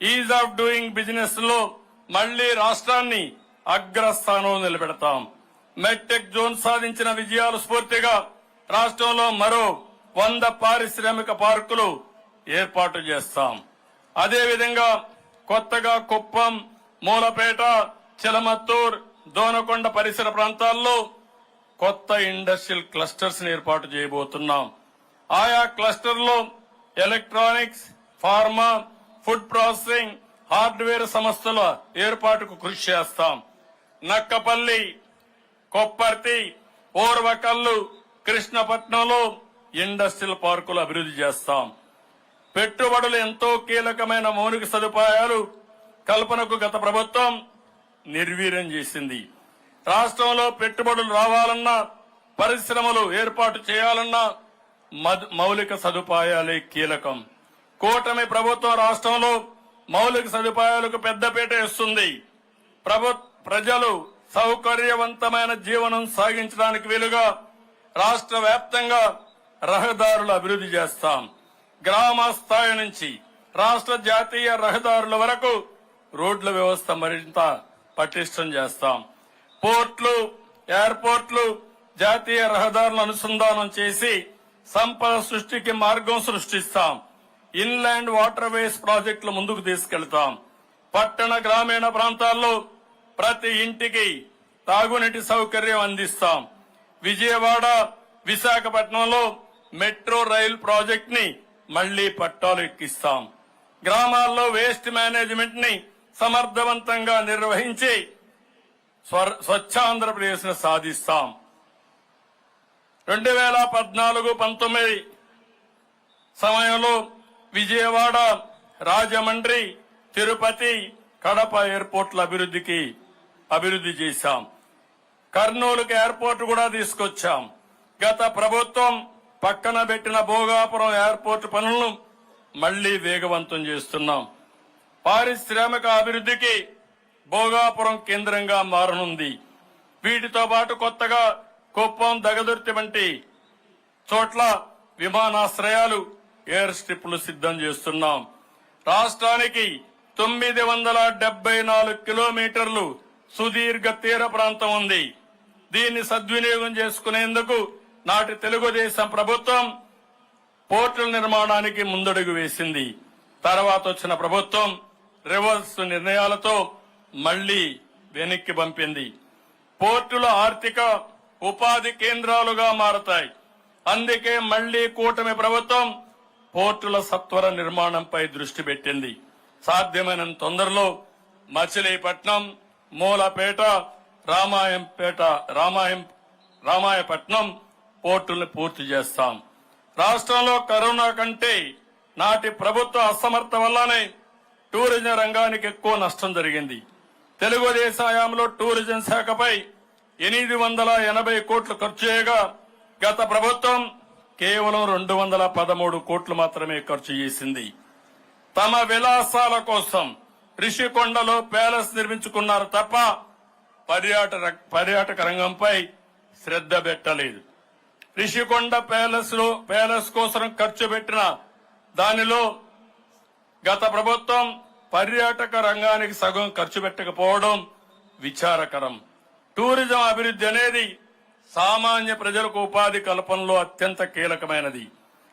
ఈజ్ ఆఫ్ డూయింగ్ బిజినెస్ లో మళ్లీ రాష్ట్రాన్ని అగ్రస్థానంలో నిలబెడతాం. మెడ్టెక్ జోన్ సాధించిన విజయాల స్ఫూర్తిగా రాష్ట్రంలో మరో 100 పారిశ్రామిక పార్కులు ఏర్పాటు చేస్తాం. అదేవిధంగా కొత్తగా కుప్పం, మూలపేట, చిలమత్తూర్, దోనకొండ పరిసర ప్రాంతాల్లో కొత్త ఇండస్ట్రియల్ క్లస్టర్స్ ఏర్పాటు చేయబోతున్నాం. ఆయా క్లస్టర్లో electronics, pharma, food processing, hardware సంస్థల ఏర్పాటుకు కృషి చేస్తాం. నక్కపల్లి, కొప్పర్తి, ఓర్వకల్లు, కృష్ణపట్నంలో ఇండస్ట్రియల్ పార్కులు అభివృద్ధి చేస్తాం. పెట్టుబడులు ఎంతో కీలకమైన మౌలిక సదుపాయాలు కల్పనకు గత ప్రభుత్వం నిర్వీర్యం చేసింది. రాష్ట్రంలో పెట్టుబడులు రావాలన్నా, పరిశ్రమలు ఏర్పాటు చేయాలన్నా మౌలిక సదుపాయాలే కీలకం. కూటమి ప్రభుత్వం రాష్ట్రంలో మౌలిక సదుపాయాలకు పెద్దపీట ఇస్తుంది. ప్రజలు సౌకర్యవంతమైన జీవనం సాగించడానికి వీలుగా రాష్ట్ర వ్యాప్తంగా రహదారులు అభివృద్ధి చేస్తాం. గ్రామ స్థాయి నుంచి రాష్ట్ర జాతీయ రహదారుల వరకు రోడ్ల వ్యవస్థ మరింత పటిష్టం చేస్తాం. పోర్ట్లు, ఎయిర్పోర్ట్లు, జాతీయ రహదారులను అనుసంధానం చేసి సంపద సృష్టికి మార్గం సృష్టిస్తాం. ఇన్లాండ్ వాటర్ వేస్ ప్రాజెక్టులు ముందుకు తీసుకెళ్తాం. పట్టణ గ్రామీణ ప్రాంతాల్లో ప్రతి ఇంటికి తాగునీటి సౌకర్యం అందిస్తాం. విజయవాడ, విశాఖపట్నంలో మెట్రో రైల్ ప్రాజెక్ట్ ని మళ్లీ పట్టాలు ఎక్కిస్తాం. గ్రామాల్లో వేస్ట్ మేనేజ్మెంట్ ని సమర్థవంతంగా నిర్వహించి స్వచ్ఛాంధ్రప్రదేశ్ ను సాధిస్తాం. 2014-19 సమయంలో విజయవాడ, రాజమండ్రి, తిరుపతి, కడప ఎయిర్పోర్ట్ల అభివృద్ధి చేశాం. కర్నూలుకి ఎయిర్పోర్ట్ కూడా తీసుకొచ్చాం. గత ప్రభుత్వం పక్కన పెట్టిన భోగాపురం ఎయిర్పోర్ట్ పనులను మళ్లీ వేగవంతం చేస్తున్నాం. పారిశ్రామిక అభివృద్ధికి భోగాపురం కేంద్రంగా మారనుంది. వీటితో పాటు కొత్తగా కుప్పం, దగదుర్తి వంటి చోట్ల విమానాశ్రయాలు, ఎయిర్ స్ట్రిప్లు సిద్ధం చేస్తున్నాం. రాష్ట్రానికి 974 కిలోమీటర్లు సుదీర్ఘ తీర ప్రాంతం ఉంది. దీన్ని సద్వినియోగం చేసుకునేందుకు నాటి తెలుగుదేశం ప్రభుత్వం పోర్టుల నిర్మాణానికి ముందడుగు వేసింది. తర్వాత వచ్చిన ప్రభుత్వం రివర్స్ నిర్ణయాలతో మళ్లీ వెనక్కి పంపింది. పోర్టులు ఆర్థిక ఉపాధి కేంద్రాలుగా మారతాయి. అందుకే మళ్లీ కూటమి ప్రభుత్వం పోర్టుల సత్వర నిర్మాణంపై దృష్టి పెట్టింది. సాధ్యమైనంత తొందరలో మచిలీపట్నం, మూలపేట, రామాయపట్నం పోర్టులను పూర్తి చేస్తాం. రాష్ట్రంలో కరోనా కంటే నాటి ప్రభుత్వ అసమర్థత వల్లనే టూరిజం రంగానికి ఎక్కువ నష్టం జరిగింది. తెలుగుదేశం హయాంలో టూరిజం శాఖపై 880 కోట్లు ఖర్చు చేయగా గత ప్రభుత్వం కేవలం 213 కోట్లు మాత్రమే ఖర్చు చేసింది. తమ విలాసాల కోసం రిషికొండలో ప్యాలెస్ నిర్మించుకున్నారు తప్ప పర్యాటక రంగంపై శ్రద్ధ పెట్టలేదు. రిషికొండ ప్యాలెస్ కోసం ఖర్చు పెట్టిన దానిలో గత ప్రభుత్వం పర్యాటక రంగానికి సగం ఖర్చు పెట్టకపోవడం విచారకరం. టూరిజం అభివృద్ధి అనేది సామాన్య ప్రజలకు ఉపాధి కల్పనలో అత్యంత కీలకమైనది.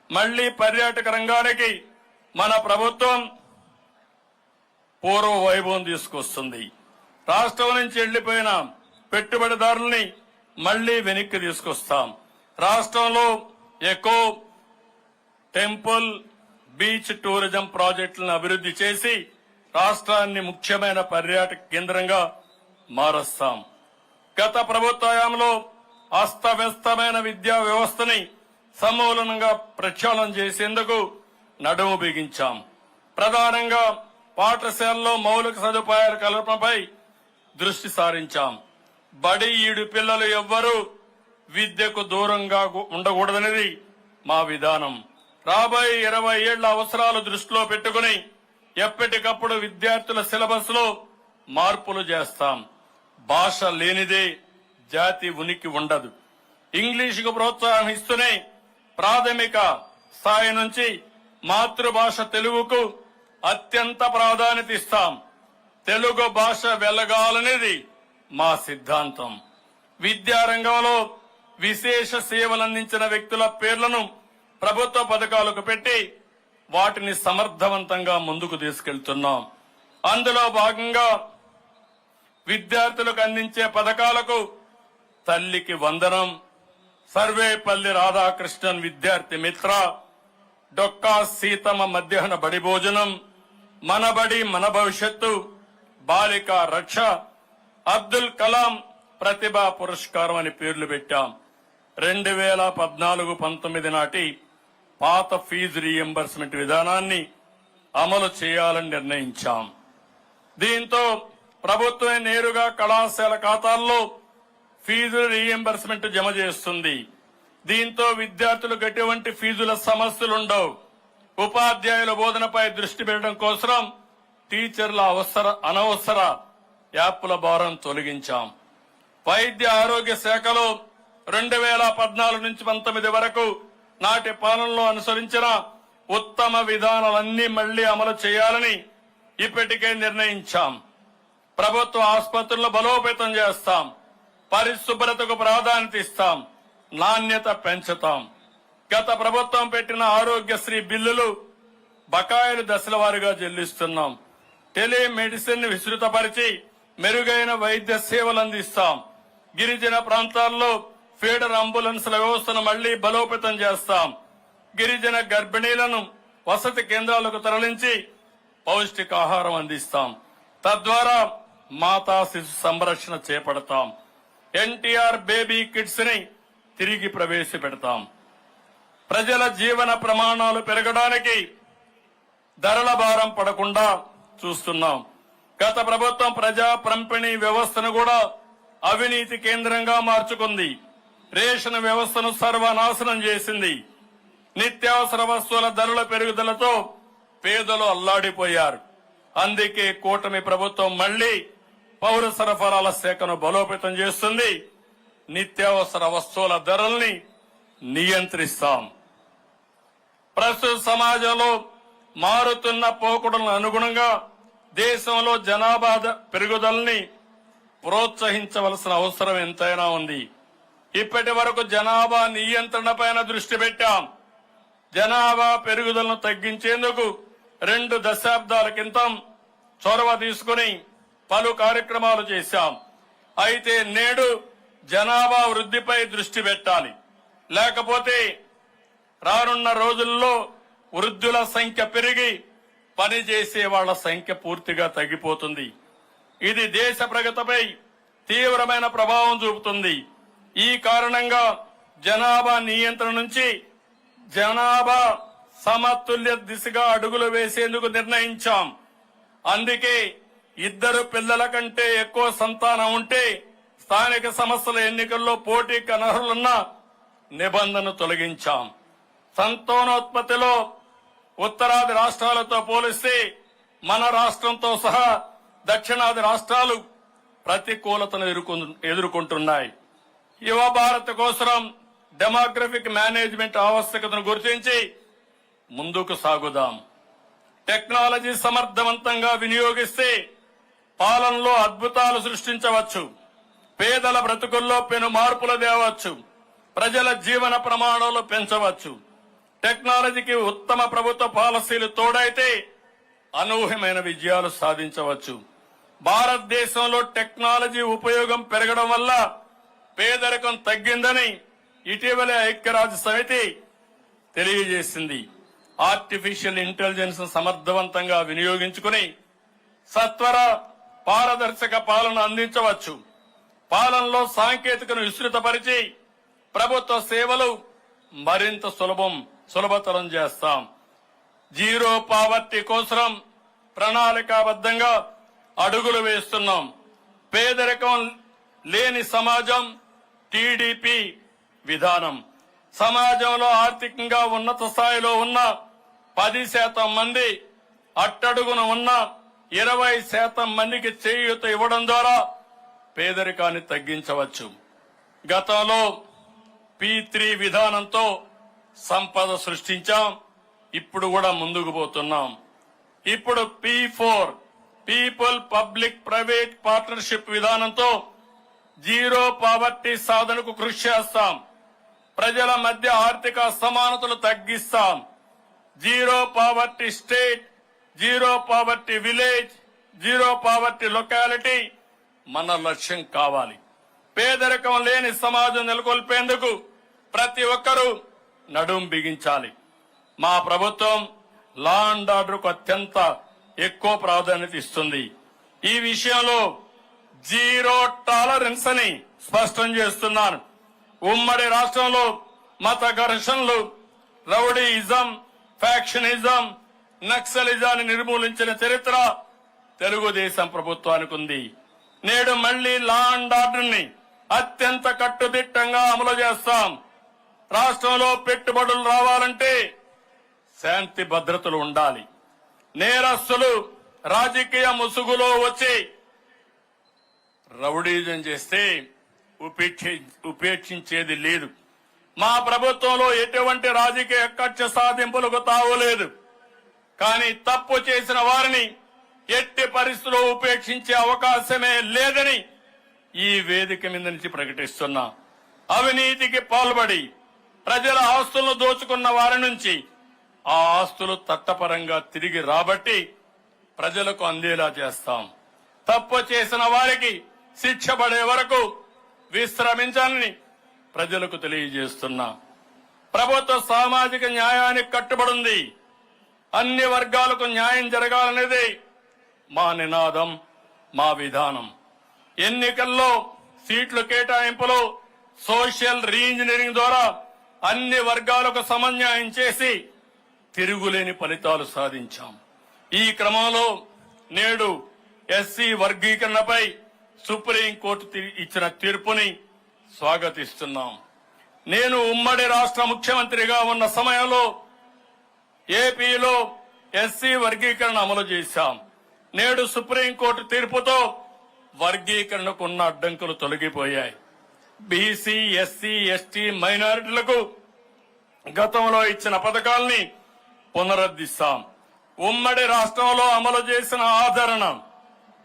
మళ్లీ పర్యాటక రంగానికి మన ప్రభుత్వం పూర్వ వైభవం తీసుకొస్తుంది. రాష్ట్రం నుంచి వెళ్లిపోయిన పెట్టుబడిదారుల్ని మళ్లీ వెనక్కి తీసుకొస్తాం. రాష్ట్రంలో ఎకో, టెంపుల్, బీచ్ టూరిజం ప్రాజెక్టులను అభివృద్ధి చేసి రాష్ట్రాన్ని ముఖ్యమైన పర్యాటక కేంద్రంగా మారుస్తాం. గత ప్రభుత్వ హయాంలో అస్తవ్యస్తమైన విద్యా వ్యవస్థని సమూలంగా ప్రక్షాళన చేసేందుకు నడుము బిగించాం. ప్రధానంగా పాఠశాలలో మౌలిక సదుపాయాల కల్పనపై దృష్టి సారించాం. బడి ఈడు పిల్లలు ఎవ్వరూ విద్యకు దూరంగా ఉండకూడదనేది మా విధానం. రాబోయే 20 ఏళ్ల అవసరాలు దృష్టిలో పెట్టుకుని ఎప్పటికప్పుడు విద్యార్థుల సిలబస్ లో మార్పులు చేస్తాం. భాష లేనిదే జాతి ఉనికి ఉండదు. ఇంగ్లీషుకు ప్రోత్సాహం ఇస్తూనే ప్రాథమిక స్థాయి నుంచి మాతృభాష తెలుగుకు అత్యంత ప్రాధాన్యత ఇస్తాం. తెలుగు భాష వెలగాలనేది మా సిద్ధాంతం. విద్యారంగంలో విశేష సేవలందించిన వ్యక్తుల పేర్లను ప్రభుత్వ పథకాలకు పెట్టి వాటిని సమర్థవంతంగా ముందుకు తీసుకెళ్తున్నాం. అందులో భాగంగా విద్యార్థులకు అందించే పథకాలకు తల్లికి వందనం, సర్వేపల్లి రాధాకృష్ణన్ విద్యార్థి మిత్ర, డొక్కా సీతమ్మ మధ్యాహ్న బడి భోజనం, మన బడి మన భవిష్యత్తు, బాలికా రక్ష, అబ్దుల్ కలాం ప్రతిభా పురస్కారం అని పేర్లు పెట్టాం. 2014-19 నాటి పాత ఫీజు రీఎంబర్స్మెంట్ విధానాన్ని అమలు చేయాలని నిర్ణయించాం. దీంతో ప్రభుత్వమే నేరుగా కళాశాల ఖాతాల్లో ఫీజు రీఎంబర్స్మెంట్ జమ చేస్తుంది. దీంతో విద్యార్థులకు ఎటువంటి ఫీజుల సమస్యలుండవు. ఉపాధ్యాయుల బోధనపై దృష్టి పెట్టడం కోసం టీచర్ల అనవసర యాప్ల భారం తొలగించాం. వైద్య ఆరోగ్య శాఖలో 2014 నుంచి 19 వరకు నాటి పాలనలో అనుసరించిన ఉత్తమ విధానాలన్నీ మళ్లీ అమలు చేయాలని ఇప్పటికే నిర్ణయించాం. ప్రభుత్వ ఆసుపత్రులను బలోపేతం చేస్తాం. పరిశుభ్రతకు ప్రాధాన్యత ఇస్తాం. నాణ్యత పెంచుతాం. గత ప్రభుత్వం పెట్టిన ఆరోగ్యశ్రీ బిల్లులు బకాయిలు దశల వారీగా చెల్లిస్తున్నాం. టెలిమెడిసిన్ విస్తృతపరిచి మెరుగైన వైద్య సేవలు అందిస్తాం. గిరిజన ప్రాంతాల్లో ఫీడర్ అంబులెన్స్ల వ్యవస్థను మళ్లీ బలోపేతం చేస్తాం. గిరిజన గర్భిణీలను వసతి కేంద్రాలకు తరలించి పౌష్టికాహారం అందిస్తాం. తద్వారా మాతా శిశు సంరక్షణ చేపడతాం. ఎన్టీఆర్ బేబీ కిట్స్ ని తిరిగి ప్రవేశపెడతాం. ప్రజల జీవన ప్రమాణాలు పెరగడానికి ధరల భారం పడకుండా చూస్తున్నాం. గత ప్రభుత్వం ప్రజా పంపిణీ వ్యవస్థను కూడా అవినీతి కేంద్రంగా మార్చుకుంది. రేషన్ వ్యవస్థను సర్వనాశనం చేసింది. నిత్యావసర వస్తువుల ధరల పెరుగుదలతో పేదలు అల్లాడిపోయారు. అందుకే కూటమి ప్రభుత్వం మళ్లీ పౌర సరఫరాల శాఖను బలోపేతం చేస్తుంది. నిత్యావసర వస్తువుల ధరల్ని నియంత్రిస్తాం. ప్రస్తుత సమాజంలో మారుతున్న పోకడలకు అనుగుణంగా దేశంలో జనాభా పెరుగుదలని ప్రోత్సహించవలసిన అవసరం ఎంతైనా ఉంది. ఇప్పటి వరకు జనాభా నియంత్రణపైన దృష్టి పెట్టాం. జనాభా పెరుగుదలను తగ్గించేందుకు 2 దశాబ్దాల క్రితం చొరవ తీసుకుని పలు కార్యక్రమాలు చేశాం. అయితే నేడు జనాభా వృద్ధిపై దృష్టి పెట్టాలి. లేకపోతే రానున్న రోజుల్లో వృద్ధుల సంఖ్య పెరిగి పనిచేసే వాళ్ల సంఖ్య పూర్తిగా తగ్గిపోతుంది. ఇది దేశ ప్రగతిపై తీవ్రమైన ప్రభావం చూపుతుంది. ఈ కారణంగా జనాభా నియంత్రణ నుంచి జనాభా సమతుల్య దిశగా అడుగులు వేసేందుకు నిర్ణయించాం. అందుకే 2 పిల్లల కంటే ఎక్కువ సంతానం ఉంటే స్థానిక సంస్థల ఎన్నికల్లో పోటీకి అనర్హులున్న నిబంధన తొలగించాం. సంతానోత్పత్తిలో ఉత్తరాది రాష్ట్రాలతో పోలిస్తే మన రాష్ట్రంతో సహా దక్షిణాది రాష్ట్రాలు ప్రతికూలతను ఎదుర్కొంటున్నాయి. యువ భారత్ కోసం డెమోగ్రఫిక్ మేనేజ్మెంట్ ఆవశ్యకతను గుర్తించి ముందుకు సాగుదాం. టెక్నాలజీ సమర్థవంతంగా వినియోగిస్తే పాలనలో అద్భుతాలు సృష్టించవచ్చు. పేదల బ్రతుకుల్లో పెను మార్పులు తేవచ్చు. ప్రజల జీవన ప్రమాణాలు పెంచవచ్చు. టెక్నాలజీకి ఉత్తమ ప్రభుత్వ పాలసీలు తోడైతే అనూహ్యమైన విజయాలు సాధించవచ్చు. భారతదేశంలో టెక్నాలజీ ఉపయోగం పెరగడం వల్ల పేదరికం తగ్గిందని ఇటీవల ఐక్యరాజ్య సమితి తెలియజేసింది. ఆర్టిఫిషియల్ ఇంటెలిజెన్స్ సమర్థవంతంగా వినియోగించుకుని సత్వర పారదర్శక పాలన అందించవచ్చు. పాలనలో సాంకేతికను విస్తృతపరిచి ప్రభుత్వ సేవలు మరింత సులభతరం చేస్తాం. జీరో పావర్టీ కోసం ప్రణాళికాబద్ధంగా అడుగులు వేస్తున్నాం. పేదరికం లేని సమాజం టీడీపీ విధానం. సమాజంలో ఆర్థికంగా ఉన్నత స్థాయిలో ఉన్న 10% మంది, అట్టడుగున ఉన్న 20% మందికి చేయూత ఇవ్వడం ద్వారా పేదరికాన్ని తగ్గించవచ్చు. గతంలో P3 విధానంతో సంపద సృష్టించాం. ఇప్పుడు కూడా ముందుకు పోతున్నాం. ఇప్పుడు P4 people public private partnership విధానంతో జీరో పావర్టీ సాధనకు కృషి చేస్తాం. ప్రజల మధ్య ఆర్థిక అసమానతలు తగ్గిస్తాం. Zero poverty state, zero poverty village, zero poverty locality మన లక్ష్యం కావాలి. పేదరికం లేని సమాజం నెలకొల్పేందుకు ప్రతి ఒక్కరూ నడుం బిగించాలి. మా ప్రభుత్వం లా అండ్ ఆర్డర్కు అత్యంత ఎక్కువ ప్రాధాన్యత ఇస్తుంది. ఈ విషయంలో జీరో టాలరెన్స్ అని స్పష్టం చేస్తున్నాను. ఉమ్మడి రాష్ట్రంలో మత ఘర్షణలు, రౌడీయిజం, ఫ్యాక్షనిజం, నక్సలిజాన్ని నిర్మూలించిన చరిత్ర తెలుగుదేశం ప్రభుత్వానికి ఉంది. నేడు మళ్లీ లా అండ్ ఆర్డర్ ని అత్యంత కట్టుదిట్టంగా అమలు చేస్తాం. రాష్ట్రంలో పెట్టుబడులు రావాలంటే శాంతి భద్రతలు ఉండాలి. నేరస్తులు రాజకీయ ముసుగులో వచ్చి రౌడీజం చేస్తే ఉపేక్షించేది లేదు. మా ప్రభుత్వంలో ఎటువంటి రాజకీయ కక్ష సాధింపులకు తావులేదు. కానీ తప్పు చేసిన వారిని ఎట్టి పరిస్థితుల్లో ఉపేక్షించే అవకాశమే లేదని ఈ వేదిక మీద నుంచి ప్రకటిస్తున్నా. అవినీతికి పాల్పడి ప్రజల ఆస్తులను దోచుకున్న వారి నుంచి ఆ ఆస్తులు చట్టపరంగా తిరిగి రాబట్టి ప్రజలకు అందేలా చేస్తాం. తప్పు చేసిన వారికి శిక్ష పడే వరకు విశ్రమించాలని ప్రజలకు తెలియజేస్తున్నా. ప్రభుత్వ సామాజిక న్యాయానికి కట్టుబడింది. అన్ని వర్గాలకు న్యాయం జరగాలనేది మా నినాదం, మా విధానం. ఎన్నికల్లో సీట్ల కేటాయింపులో సోషల్ రీఇంజనీరింగ్ ద్వారా అన్ని వర్గాలకు సమన్యాయం చేసి తిరుగులేని ఫలితాలు సాధించాం. ఈ క్రమంలో నేడు ఎస్సీ వర్గీకరణపై సుప్రీంకోర్టు ఇచ్చిన తీర్పుని స్వాగతిస్తున్నాం. నేను ఉమ్మడి రాష్ట్ర ముఖ్యమంత్రిగా ఉన్న సమయంలో ఏపీలో ఎస్సీ వర్గీకరణ అమలు చేశాం. నేడు సుప్రీంకోర్టు తీర్పుతో వర్గీకరణకు ఉన్న అడ్డంకులు తొలగిపోయాయి. బీసీ, ఎస్సీ, ఎస్టీ, మైనారిటీలకు గతంలో ఇచ్చిన పథకాల్ని పునరుద్ధరిస్తాం. ఉమ్మడి రాష్ట్రంలో అమలు చేసిన ఆదరణ,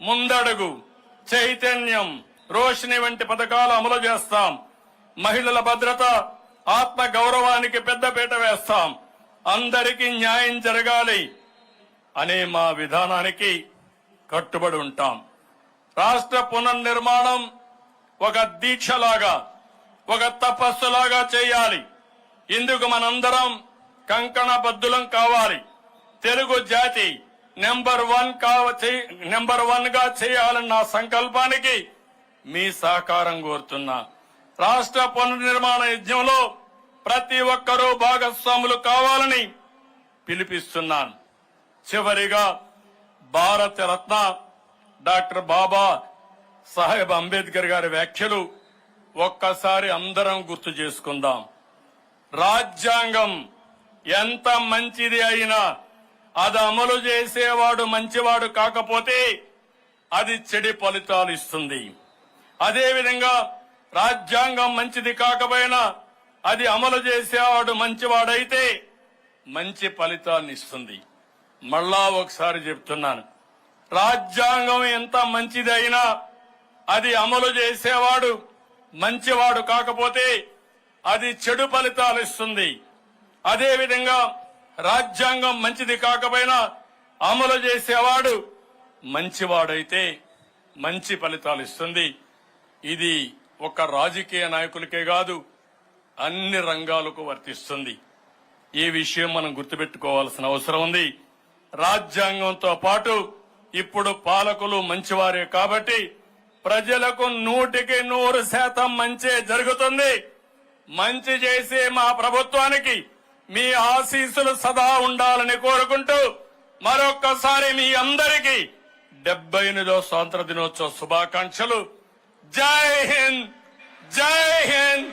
ముందడుగు, చైతన్యం, రోషిని వంటి పథకాలు అమలు చేస్తాం. మహిళల భద్రత, ఆత్మ గౌరవానికి పెద్దపీట వేస్తాం. అందరికీ న్యాయం జరగాలి అనే మా విధానానికి కట్టుబడి ఉంటాం. రాష్ట్ర పునర్నిర్మాణం ఒక దీక్షలాగా, ఒక తపస్సులాగా చేయాలి. ఇందుకు మనందరం కంకణబద్ధులం కావాలి. తెలుగు జాతి నెంబర్ వన్ గా చేయాలన్న సంకల్పానికి మీ సహకారం కోరుతున్నా. రాష్ట్ర పునర్నిర్మాణ యజ్ఞంలో ప్రతి ఒక్కరూ భాగస్వాములు కావాలని పిలిపిస్తున్నాను. చివరిగా భారత రత్న డాక్టర్ బాబా సాహెబ్ అంబేద్కర్ గారి వ్యాఖ్యలు ఒక్కసారి అందరం గుర్తు చేసుకుందాం. రాజ్యాంగం ఎంత మంచిది అయినా అది అమలు చేసేవాడు మంచివాడు కాకపోతే అది చెడు ఫలితాలు ఇస్తుంది. అదేవిధంగా రాజ్యాంగం మంచిది కాకపోయినా అది అమలు చేసేవాడు మంచివాడైతే మంచి ఫలితాన్ని ఇస్తుంది. మళ్ళా ఒకసారి చెప్తున్నాను, రాజ్యాంగం ఎంత మంచిది అయినా అది అమలు చేసేవాడు మంచివాడు కాకపోతే అది చెడు ఫలితాలు ఇస్తుంది. అదేవిధంగా రాజ్యాంగం మంచిది కాకపోయినా అమలు చేసేవాడు మంచివాడైతే మంచి ఫలితాలు ఇస్తుంది. ఇది ఒక రాజకీయ నాయకులకే కాదు, అన్ని రంగాలకు వర్తిస్తుంది. ఈ విషయం మనం గుర్తుపెట్టుకోవాల్సిన అవసరం ఉంది. రాజ్యాంగంతో పాటు ఇప్పుడు పాలకులు మంచివారే కాబట్టి ప్రజలకు 100% మంచే జరుగుతుంది. మంచి చేసే మా ప్రభుత్వానికి మీ ఆశీస్సులు సదా ఉండాలని కోరుకుంటూ మరొక్కసారి మీ అందరికీ 78వ స్వాతంత్ర దినోత్సవ శుభాకాంక్షలు. జై హింద్, జై హింద్.